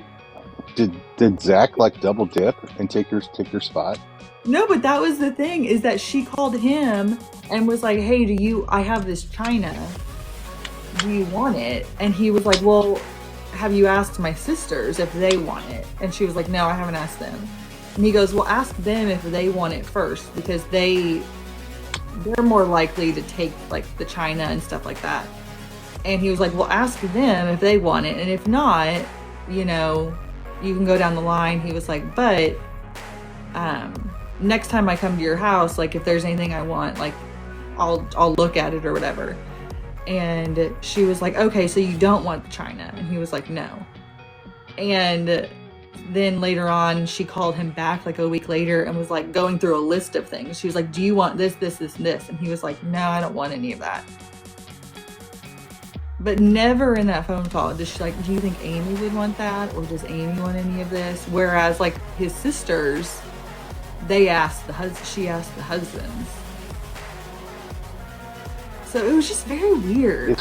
Did Zach double dip and take your spot? No, but that was the thing, is that she called him and was like, hey, I have this china. Do you want it? And he was like, well, have you asked my sisters if they want it? And she was like, no, I haven't asked them. And he goes, well, ask them if they want it first, because they're more likely to take the china and stuff like that. And he was like, well, ask them if they want it. And if not, you can go down the line. He was like, but next time I come to your house, like if there's anything I want, like I'll look at it or whatever. And she was like, okay, so you don't want the china? And he was like, no. And then later on, she called him back like a week later and was like going through a list of things. She was like, do you want this, this, this, and this? And he was like, no, I don't want any of that. But never in that phone call does she like, do you think Amy would want that? Or does Amy want any of this? Whereas like his sisters, she asked the husbands. So it was just very weird.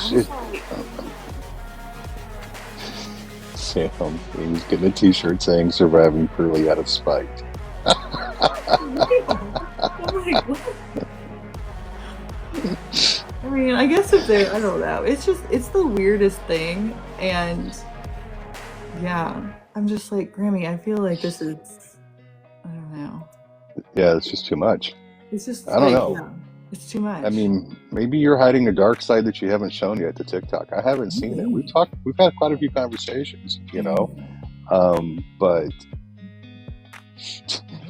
Sam, Amy's getting a t-shirt saying surviving purely out of spite. I'm like, what? I mean, I guess if they're, I don't know. It's the weirdest thing. And yeah, I'm just like, Grammy, I feel like this is, I don't know. Yeah, it's just too much. It's just, I don't know. Yeah, it's too much. I mean, maybe you're hiding a dark side that you haven't shown yet to TikTok. I haven't seen it. We've had quite a few conversations, but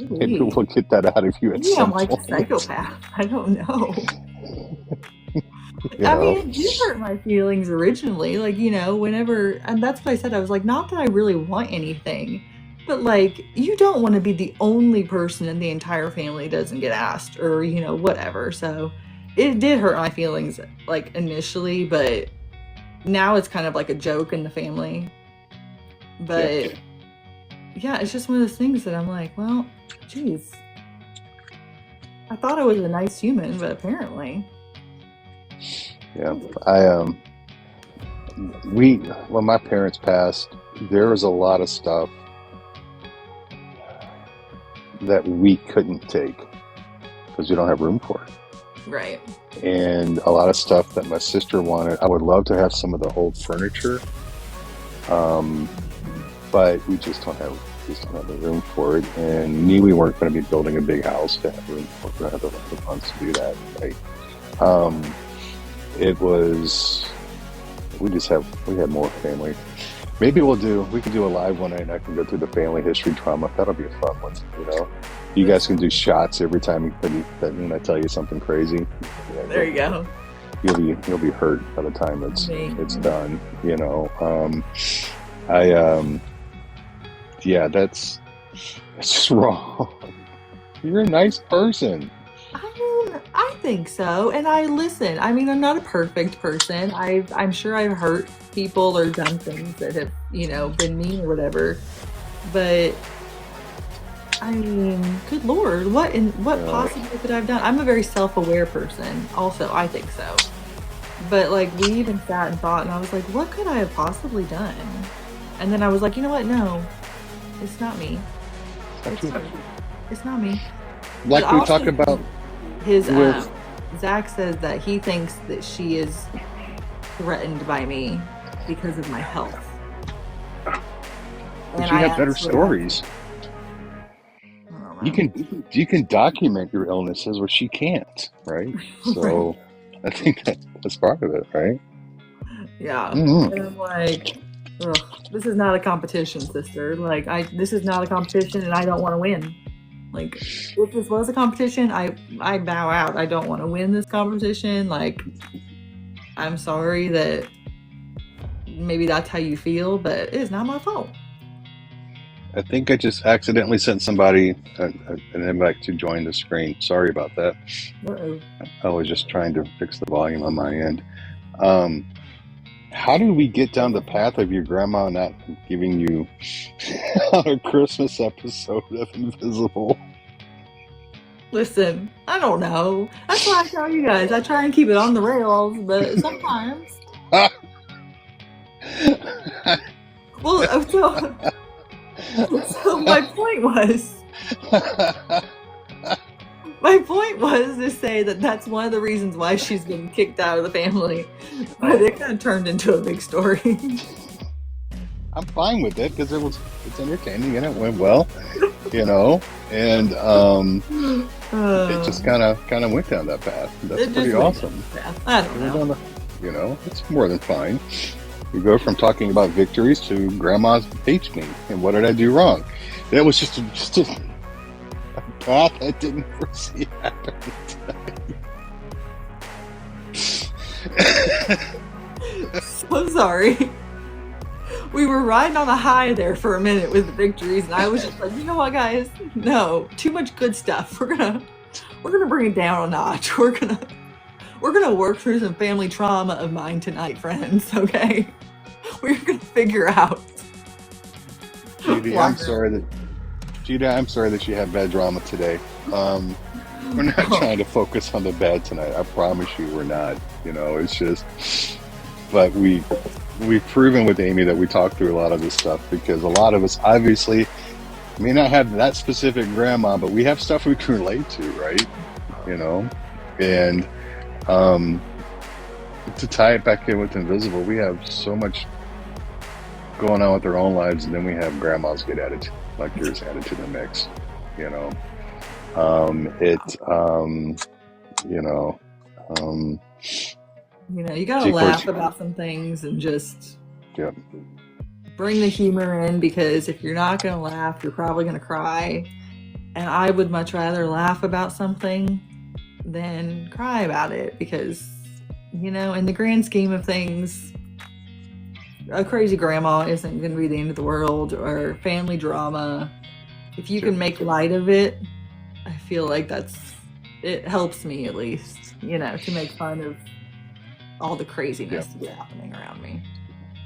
maybe we'll get that out of you at some point. I'm like a psychopath. I don't know. I mean, it did hurt my feelings originally, like, whenever, and that's what I said. I was like, not that I really want anything, but like, you don't want to be the only person in the entire family that doesn't get asked or, whatever. So it did hurt my feelings like initially, but now it's kind of like a joke in the family. But yeah, it's just one of those things that I'm like, well, geez, I thought I was a nice human, but apparently. Yeah, when my parents passed, there was a lot of stuff that we couldn't take because we don't have room for it. Right. And a lot of stuff that my sister wanted. I would love to have some of the old furniture, but we just don't have the room for it. And we weren't going to be building a big house to have room for the funds to do that. Right? We had more family. Maybe we can do a live one night and I can go through the family history trauma. That'll be a fun one, You guys can do shots every time I tell you something crazy. There you go. You'll be hurt by the time it's done, that's just wrong. You're a nice person. I think so. And I listen. I mean, I'm not a perfect person. I'm sure I've hurt people or done things that have, been mean or whatever. But I mean, good Lord, what possibly could I have done? I'm a very self-aware person. Also, I think so. But like, we even sat and thought, and I was like, what could I have possibly done? And then I was like, you know what? No, it's not me. It's not me. Like we talked about. Zach says that he thinks that she is threatened by me because of my health. But you have better stories. You can document your illnesses, where she can't, right? So I think that's part of it, right? Yeah. Mm-hmm. And I'm like, this is not a competition, sister. Like, this is not a competition, and I don't want to win. Like, if this was a competition, I bow out. I don't want to win this competition. Like, I'm sorry that maybe that's how you feel, but it is not my fault. I think I just accidentally sent somebody an invite to join the screen. Sorry about that. Uh-oh. I was just trying to fix the volume on my end. How did we get down the path of your grandma not giving you on a Christmas episode of Invisible? Listen, I don't know. That's why I tell you guys. I try and keep it on the rails, but sometimes. Well, so my point was to say that that's one of the reasons why she's been kicked out of the family. But it kind of turned into a big story. I'm fine with it because it's entertaining and it went well, and it just kind of went down that path. That's pretty awesome. I don't know. It's more than fine. We go from talking about victories to grandma's hates me and what did I do wrong? That was just a path I didn't foresee happening. So sorry. We were riding on a high there for a minute with the victories, and I was just like, you know what, guys? No, too much good stuff. We're gonna bring it down a notch. We're gonna work through some family trauma of mine tonight, friends. Okay, we're gonna figure out. Judy, I'm sorry that you have bad drama today. We're not trying to focus on the bad tonight. I promise you, we're not. You know, it's just, but we've proven with Amy that we talk through a lot of this stuff because a lot of us obviously may not have that specific grandma, but we have stuff we can relate to, right? You know, and to tie it back in with Invisible, we have so much going on with their own lives, and then we have grandmas get added, like yours, added to the mix. You know, you gotta laugh about some things and just bring the humor in, because if you're not gonna laugh, you're probably gonna cry. And I would much rather laugh about something than cry about it, because, in the grand scheme of things, a crazy grandma isn't going to be the end of the world, or family drama. If you can make light of it, I feel like it helps me, at least, to make fun of all the craziness that's happening around me.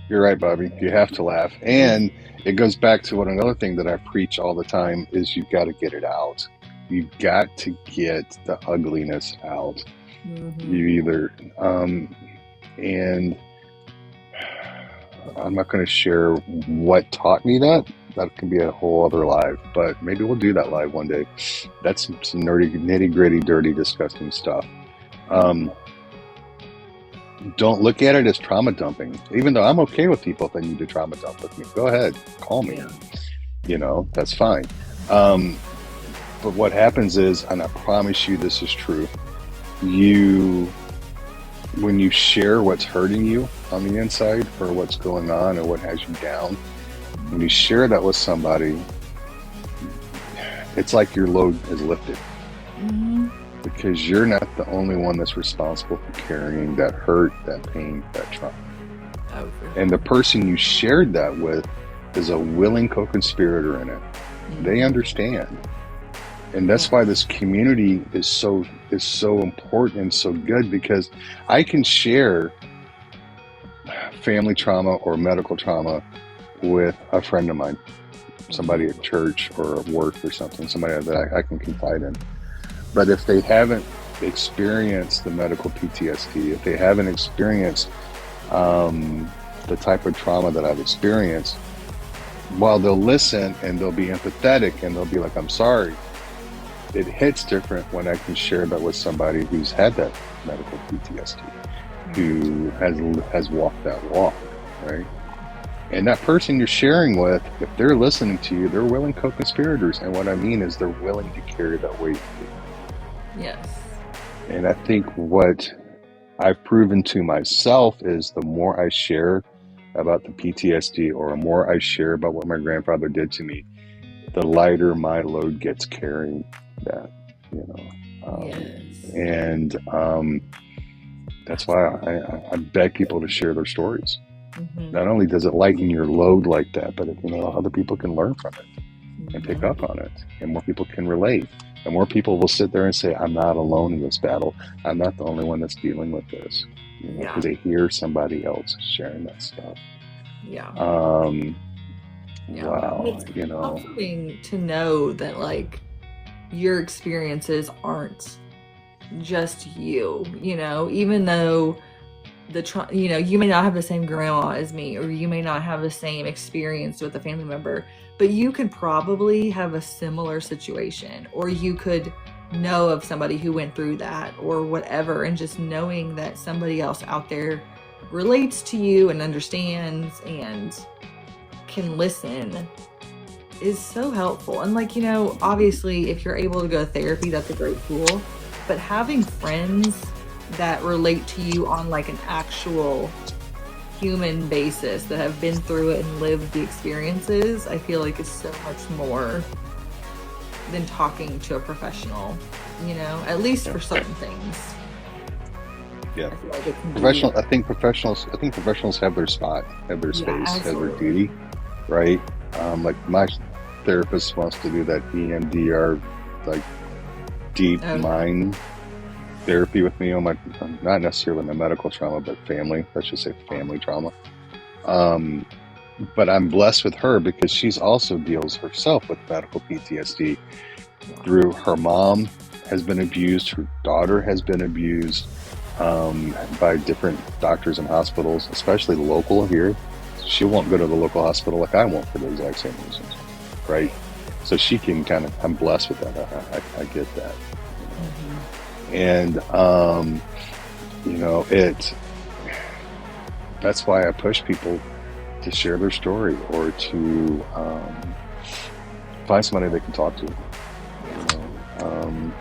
You're right, Bobby. You have to laugh. And it goes back to another thing that I preach all the time is you've got to get it out. You've got to get the ugliness out. Mm-hmm. You either, and I'm not going to share what taught me that. That can be a whole other live, but maybe we'll do that live one day. That's some nitty gritty, dirty, disgusting stuff. Don't look at it as trauma dumping, even though I'm okay with people if they need to trauma dump with me. Go ahead, call me. That's fine. But what happens is, and I promise you this is true, when you share what's hurting you on the inside or what's going on or what has you down, when you share that with somebody, it's like your load is lifted. Mm-hmm. Because you're not the only one that's responsible for carrying that hurt, that pain, that trauma. And the person you shared that with is a willing co-conspirator in it. Mm-hmm. They understand. And that's why this community is so important and so good, because I can share family trauma or medical trauma with a friend of mine, somebody at church or at work or something, somebody that I can confide in. But if they haven't experienced the medical PTSD, if they haven't experienced the type of trauma that I've experienced, while they'll listen and they'll be empathetic and they'll be like, I'm sorry, it hits different when I can share that with somebody who's had that medical PTSD, who has walked that walk, right? And that person you're sharing with, if they're listening to you, they're willing co-conspirators. And what I mean is they're willing to carry that weight. Yes. And I think what I've proven to myself is the more I share about the PTSD, or the more I share about what my grandfather did to me, the lighter my load gets carrying that, Yes. And that's why I beg people to share their stories. Mm-hmm. Not only does it lighten your load like that, but other people can learn from it and pick up on it, and more people can relate. And more people will sit there and say, I'm not alone in this battle. I'm not the only one that's dealing with this. Because they hear somebody else sharing that stuff. Yeah. Wow. It's comforting to know that, your experiences aren't just you, even though you may not have the same grandma as me, or you may not have the same experience with a family member, but you could probably have a similar situation, or you could know of somebody who went through that or whatever. And just knowing that somebody else out there relates to you and understands and can listen is so helpful. And obviously if you're able to go to therapy, that's a great tool, but having friends that relate to you on an actual human basis, that have been through it and lived the experiences, I feel like is so much more than talking to a professional, at least Yeah. for certain things. Yeah. I feel like it can be, I think professionals have their spot, have their yeah, space, have their absolutely. duty, right? Like my therapist wants to do that EMDR, like deep Okay. mind therapy with me on not necessarily my medical trauma, but family, let's just say family trauma. Um, but I'm blessed with her because she's also deals herself with medical PTSD Yeah. through her mom has been abused, her daughter has been abused by different doctors and hospitals, especially local here. She won't go to the local hospital like I won't for the exact same reasons, right? Right. So she can I'm blessed with that. I get that. Hmm. And, that's why I push people to share their story or to find somebody they can talk to. Yeah.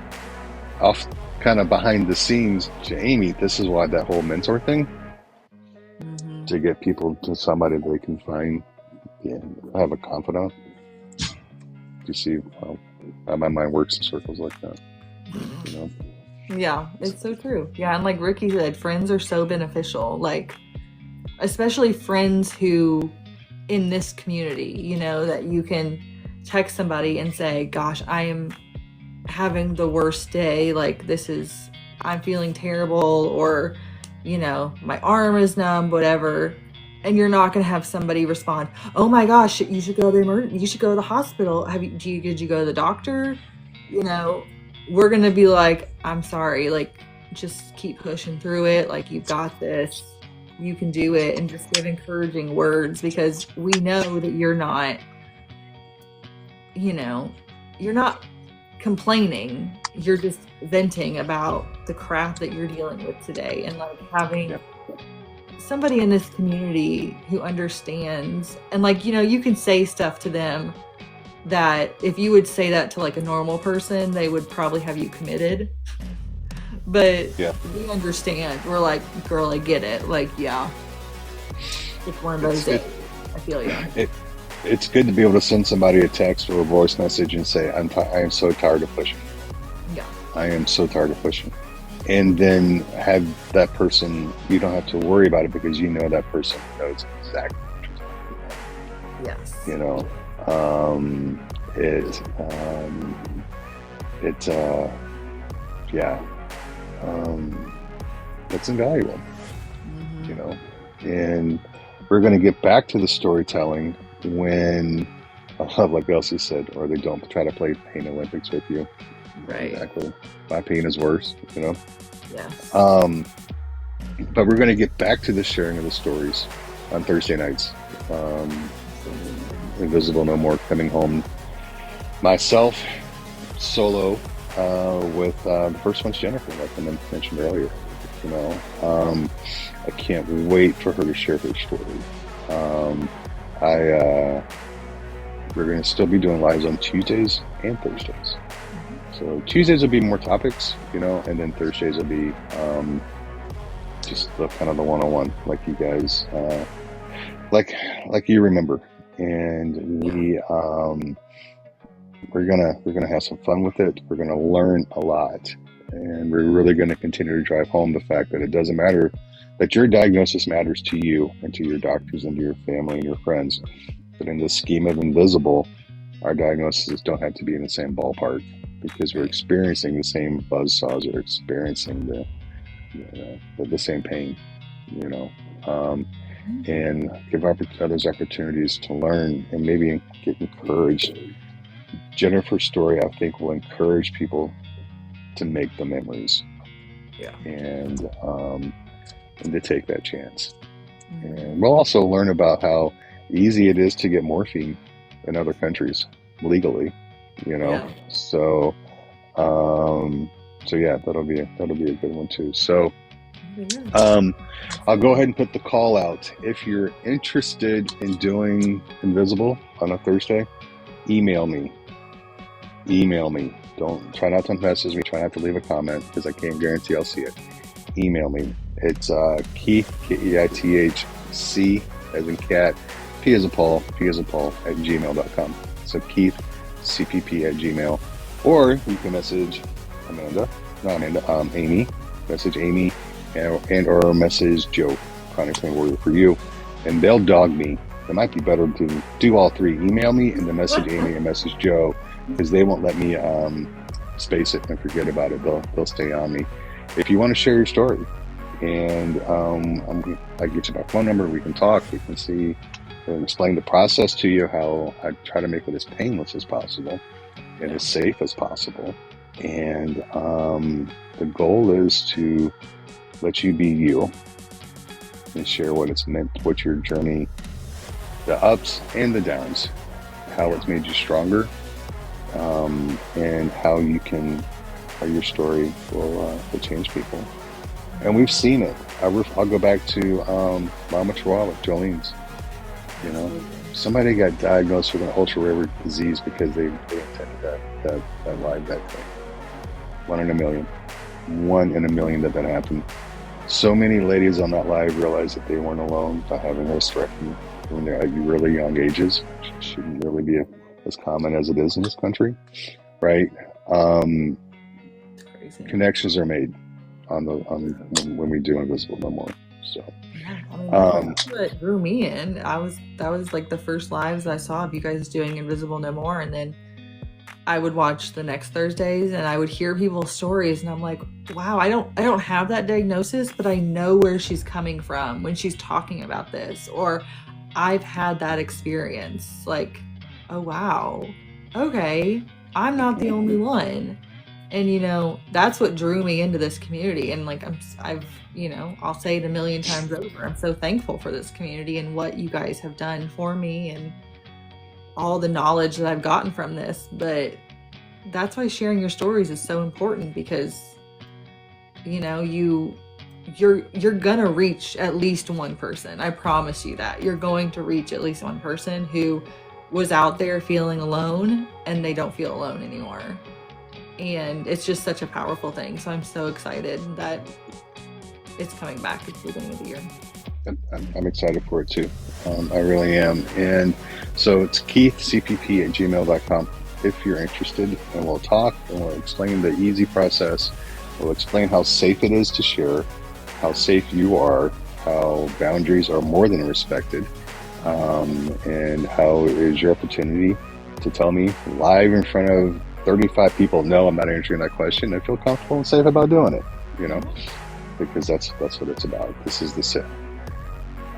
Off kind of behind the scenes to Amy, this is why that whole mentor thing Hmm. to get people to somebody they can find and have a confidant. You see how my mind works in circles like that, you know? Yeah, it's so true. Yeah, and like Ricky said, friends are so beneficial. Like, especially friends who in this community, that you can text somebody and say, "Gosh, I am having the worst day. Like, I'm feeling terrible," or, my arm is numb, whatever. And you're not going to have somebody respond, "Oh my gosh, you should go to you should go to the hospital. Did you go to the doctor?" You know, we're going to be like, "I'm sorry, like, just keep pushing through it. Like, you've got this. You can do it." And just give encouraging words, because we know that you know, you're not complaining. You're just venting about the crap that you're dealing with today. And like Yeah. having somebody in this community who understands, and like, you can say stuff to them that if you would say that to like a normal person, they would probably have you committed. But Yeah. we understand. We're like, "Girl, I get it." Like, yeah, it's one of those It's it, days. I feel you. it it's good to be able to send somebody a text or a voice message and say, I am so tired of pushing. Yeah. I am so tired of pushing. And then have that person, you don't have to worry about it because you know that person knows exactly what you're talking about. Yes. You know, um, it, it, yeah, um, it's invaluable, Hmm. you know, and we're going to get back to the storytelling when, like Elsie said, or they don't try to play Pain Olympics with you. Right. Exactly. My pain is worse, you know. Yes. Um, but we're going to get back to the sharing of the stories on Thursday nights. Um, Invisible No More coming home. Myself, solo, with the first one's Jennifer, like I mentioned earlier. You know, I can't wait for her to share her story. Um, I We're going to still be doing lives on Tuesdays and Thursdays. So Tuesdays will be more topics, you know, and then Thursdays will be just the kind of the one-on-one, like you guys, like you remember. And Yeah. we're gonna have some fun with it. We're gonna learn a lot, and we're really gonna continue to drive home the fact that it doesn't matter that your diagnosis matters to you and to your doctors and to your family and your friends. But in the scheme of invisible, our diagnoses don't have to be in the same ballpark because we're Right. experiencing the same buzzsaws, we're experiencing the same pain, you know, and give others opportunities to learn and maybe get encouraged. Jennifer's story, I think, will encourage people to make the memories Yeah. and to take that chance. Mhm. And we'll also learn about how easy it is to get morphine in other countries legally, you know. Yeah. So yeah, that'll be a good one too. So Yeah. I'll go ahead and put the call out. If you're interested in doing Invisible on a Thursday, email me. Don't try not to message me. Try not to leave a comment because I can't guarantee I'll see it. Email me. It's Keith, KEITHC as in cat, P as in Paul, at gmail.com. So Keith, CPP at gmail. Or you can message Amanda, not Amanda, Amy. Message Amy and or message Joe, Chronic Pain Warrior for you, and they'll dog me. It might be better to do all three. Email me and then message Amy and message Joe, because they won't let me space it and forget about it. They'll stay on me. If you want to share your story, and I get you my phone number, we can talk, we can see and explain the process to you, how I try to make it as painless as possible and as safe as possible. And the goal is to let you be you and share what it's meant, what your journey, the ups and the downs, how it's made you stronger, and how your story will change people. And we've seen it. I'll go back to Mama Chihuahua, Jolene's. You know, somebody got diagnosed with an ultra rare disease because they attended that live that day. 1 in a million. 1 in a million that happened. So many ladies on that live realized that they weren't alone by having a hysterectomy when they're at really young ages. It shouldn't really be as common as it is in this country, right? Connections are made when we do Invisible No More. So that's what drew me in. That was like the first lives I saw of you guys doing Invisible No More, and then I would watch the next Thursdays and I would hear people's stories, and I'm like, wow, I don't have that diagnosis, but I know where she's coming from when she's talking about this, or I've had that experience. Like, oh wow, okay, I'm not the only one. And that's what drew me into this community. And like I'll say it a million times over, I'm so thankful for this community and what you guys have done for me and all the knowledge that I've gotten from this. But that's why sharing your stories is so important, because you're gonna reach at least one person. I promise you that you're going to reach at least one person who was out there feeling alone, and they don't feel alone anymore. And it's just such a powerful thing. So I'm so excited that it's coming back at the beginning of the year. I'm excited for it too. I really am. And so it's keithcpp@gmail.com if you're interested, and we'll talk and we'll explain the easy process. We'll explain how safe it is to share, how safe you are, how boundaries are more than respected, and how it is your opportunity to tell me live in front of 35 people, no, I'm not answering that question, and feel comfortable and safe about doing it, because that's what it's about. This is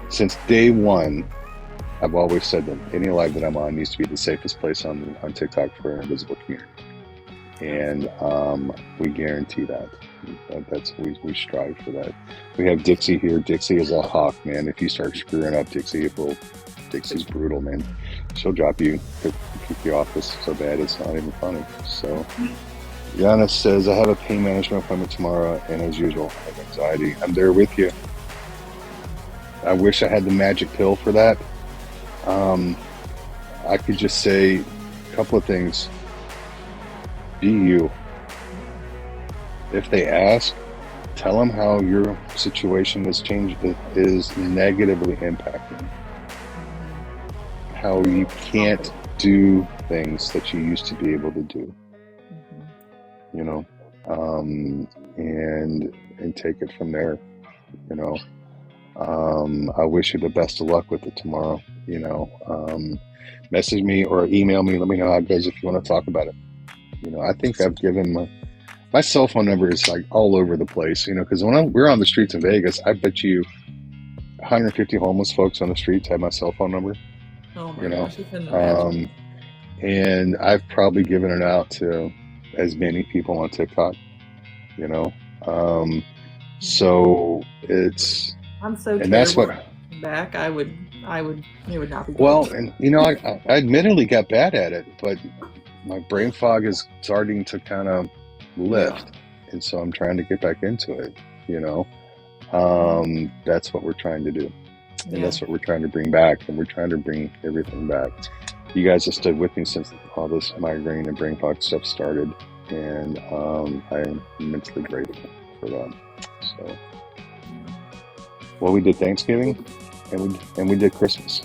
since day one, I've always said that any live that I'm on needs to be the safest place on TikTok for an invisible community. And we guarantee that. We strive for that. We have Dixie here. Dixie is a hawk, man. If you start screwing up Dixie's brutal, man. She'll drop you, kick you off this so bad it's not even funny. So Giannis says, I have a pain management appointment tomorrow, and as usual, I have anxiety. I'm there with you. I wish I had the magic pill for that. I could just say a couple of things. Be you. If they ask, tell them how your situation is negatively impacting. How you can't do things that you used to be able to do. And take it from there. I wish you the best of luck with it tomorrow. Message me or email me. Let me know how it goes if you want to talk about it. I think I've given my cell phone number is like all over the place, because when we're on the streets in Vegas, I bet you 150 homeless folks on the streets have my cell phone number. Oh my gosh, you couldn't imagine. And I've probably given it out to as many people on TikTok, so it's. I'm so. And that's what. Back, it would not be. Well, and I admittedly got bad at it, but my brain fog is starting to kind of lift, and so I'm trying to get back into it. That's what we're trying to do, and that's what we're trying to bring back, and we're trying to bring everything back. You guys have stood with me since all this migraine and brain fog stuff started, and I am immensely grateful for that. So, well, we did Thanksgiving, and we did Christmas.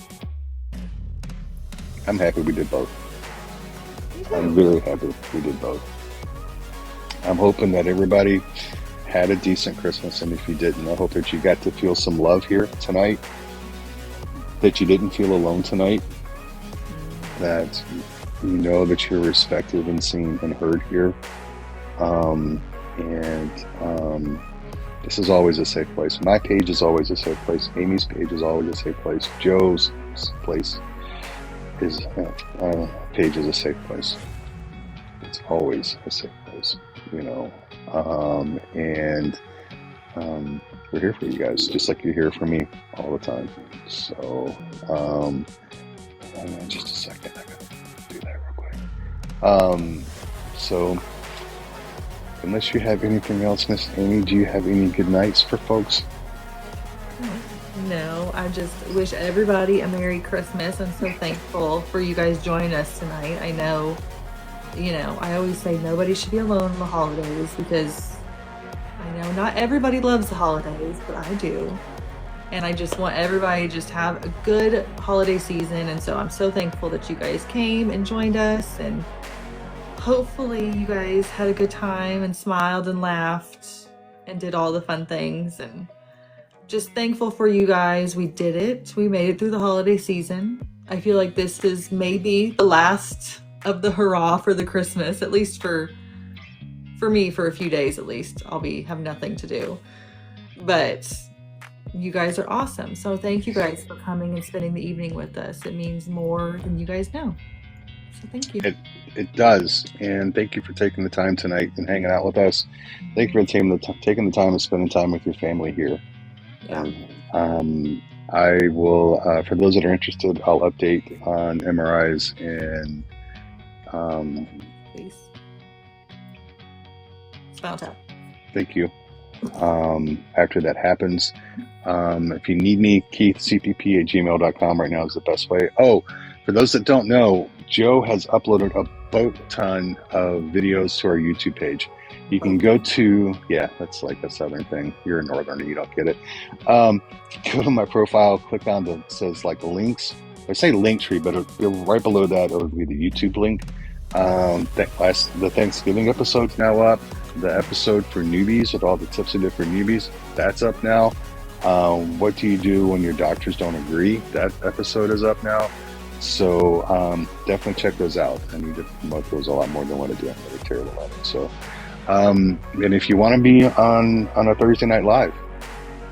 I'm happy we did both. Me I'm very happy we did both. I'm hoping that everybody had a decent Christmas, and if you didn't, I hope that you got to feel some love here tonight, that you didn't feel alone tonight, that you know that you're respected and seen and heard here. This is always a safe place. My page is always a safe place. Amy's page is always a safe place. Joe's place is page is a safe place. It's always a safe place, you know. We're here for you guys, just like you're here for me all the time. So, hang on just a second. I gotta do that real quick. So, unless you have anything else, Miss Amy, do you have any good nights for folks? No, I just wish everybody a Merry Christmas. I'm so thankful for you guys joining us tonight. I know, I always say nobody should be alone in the holidays because I know not everybody loves the holidays, but I do. And I just want everybody to just have a good holiday season. And so I'm so thankful that you guys came and joined us. And hopefully you guys had a good time and smiled and laughed and did all the fun things. And just thankful for you guys. We did it. We made it through the holiday season. I feel like this is maybe the last of the hurrah for the Christmas, at least for me, for a few days at least. I'll have nothing to do. But you guys are awesome. So thank you guys for coming and spending the evening with us. It means more than you guys know. So thank you. It does. And thank you for taking the time tonight and hanging out with us. Thank you for taking the time and spending time with your family here. Yeah. I will, for those that are interested, I'll update on MRIs and please. Smile tap. Thank you. After that happens, if you need me, Keithcpp@gmail.com right now is the best way. Oh, for those that don't know, Joe has uploaded a boat ton of videos to our YouTube page. You can go to, that's like a southern thing. You're a northerner, you don't get it. Go to my profile, click on it says like links. I say link tree, but right below that, it'll be the YouTube link. The Thanksgiving episode's now up. The episode for newbies with all the tips I did for newbies, that's up now. What do you do when your doctors don't agree? That episode is up now. So definitely check those out. I need to promote those a lot more than what I do. I'm really terrible at it. So, and if you want to be on a Thursday night live,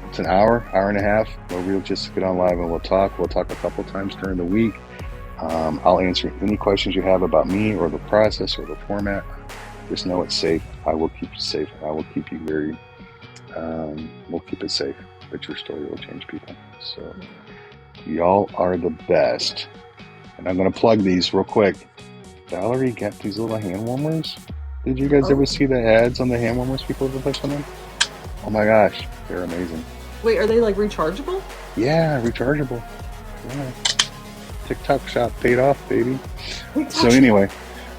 it's an hour and a half where we'll just get on live and we'll talk. We'll talk a couple times during the week. I'll answer any questions you have about me or the process or the format. Just know it's safe. I will keep you safe. I will keep you we'll keep it safe, but your story will change people. So y'all are the best. And I'm going to plug these real quick. Valerie got these little hand warmers. Did you guys ever see the ads on the hand warmers people have placed on them? Oh my gosh, they're amazing. Wait, are they like rechargeable? Yeah, rechargeable. Yeah. TikTok shop paid off, baby. So anyway.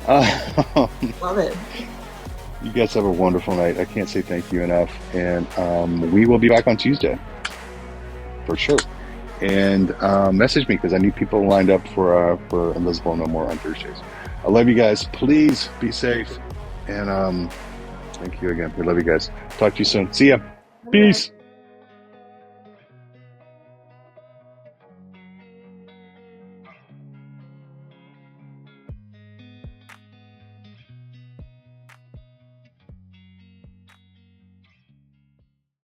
Love it. You guys have a wonderful night. I can't say thank you enough. And we will be back on Tuesday. For sure. And message me because I need people lined up for Invisible No More on Thursdays. I love you guys. Please be safe. And thank you again. We love you guys. Talk to you soon. See ya. Peace.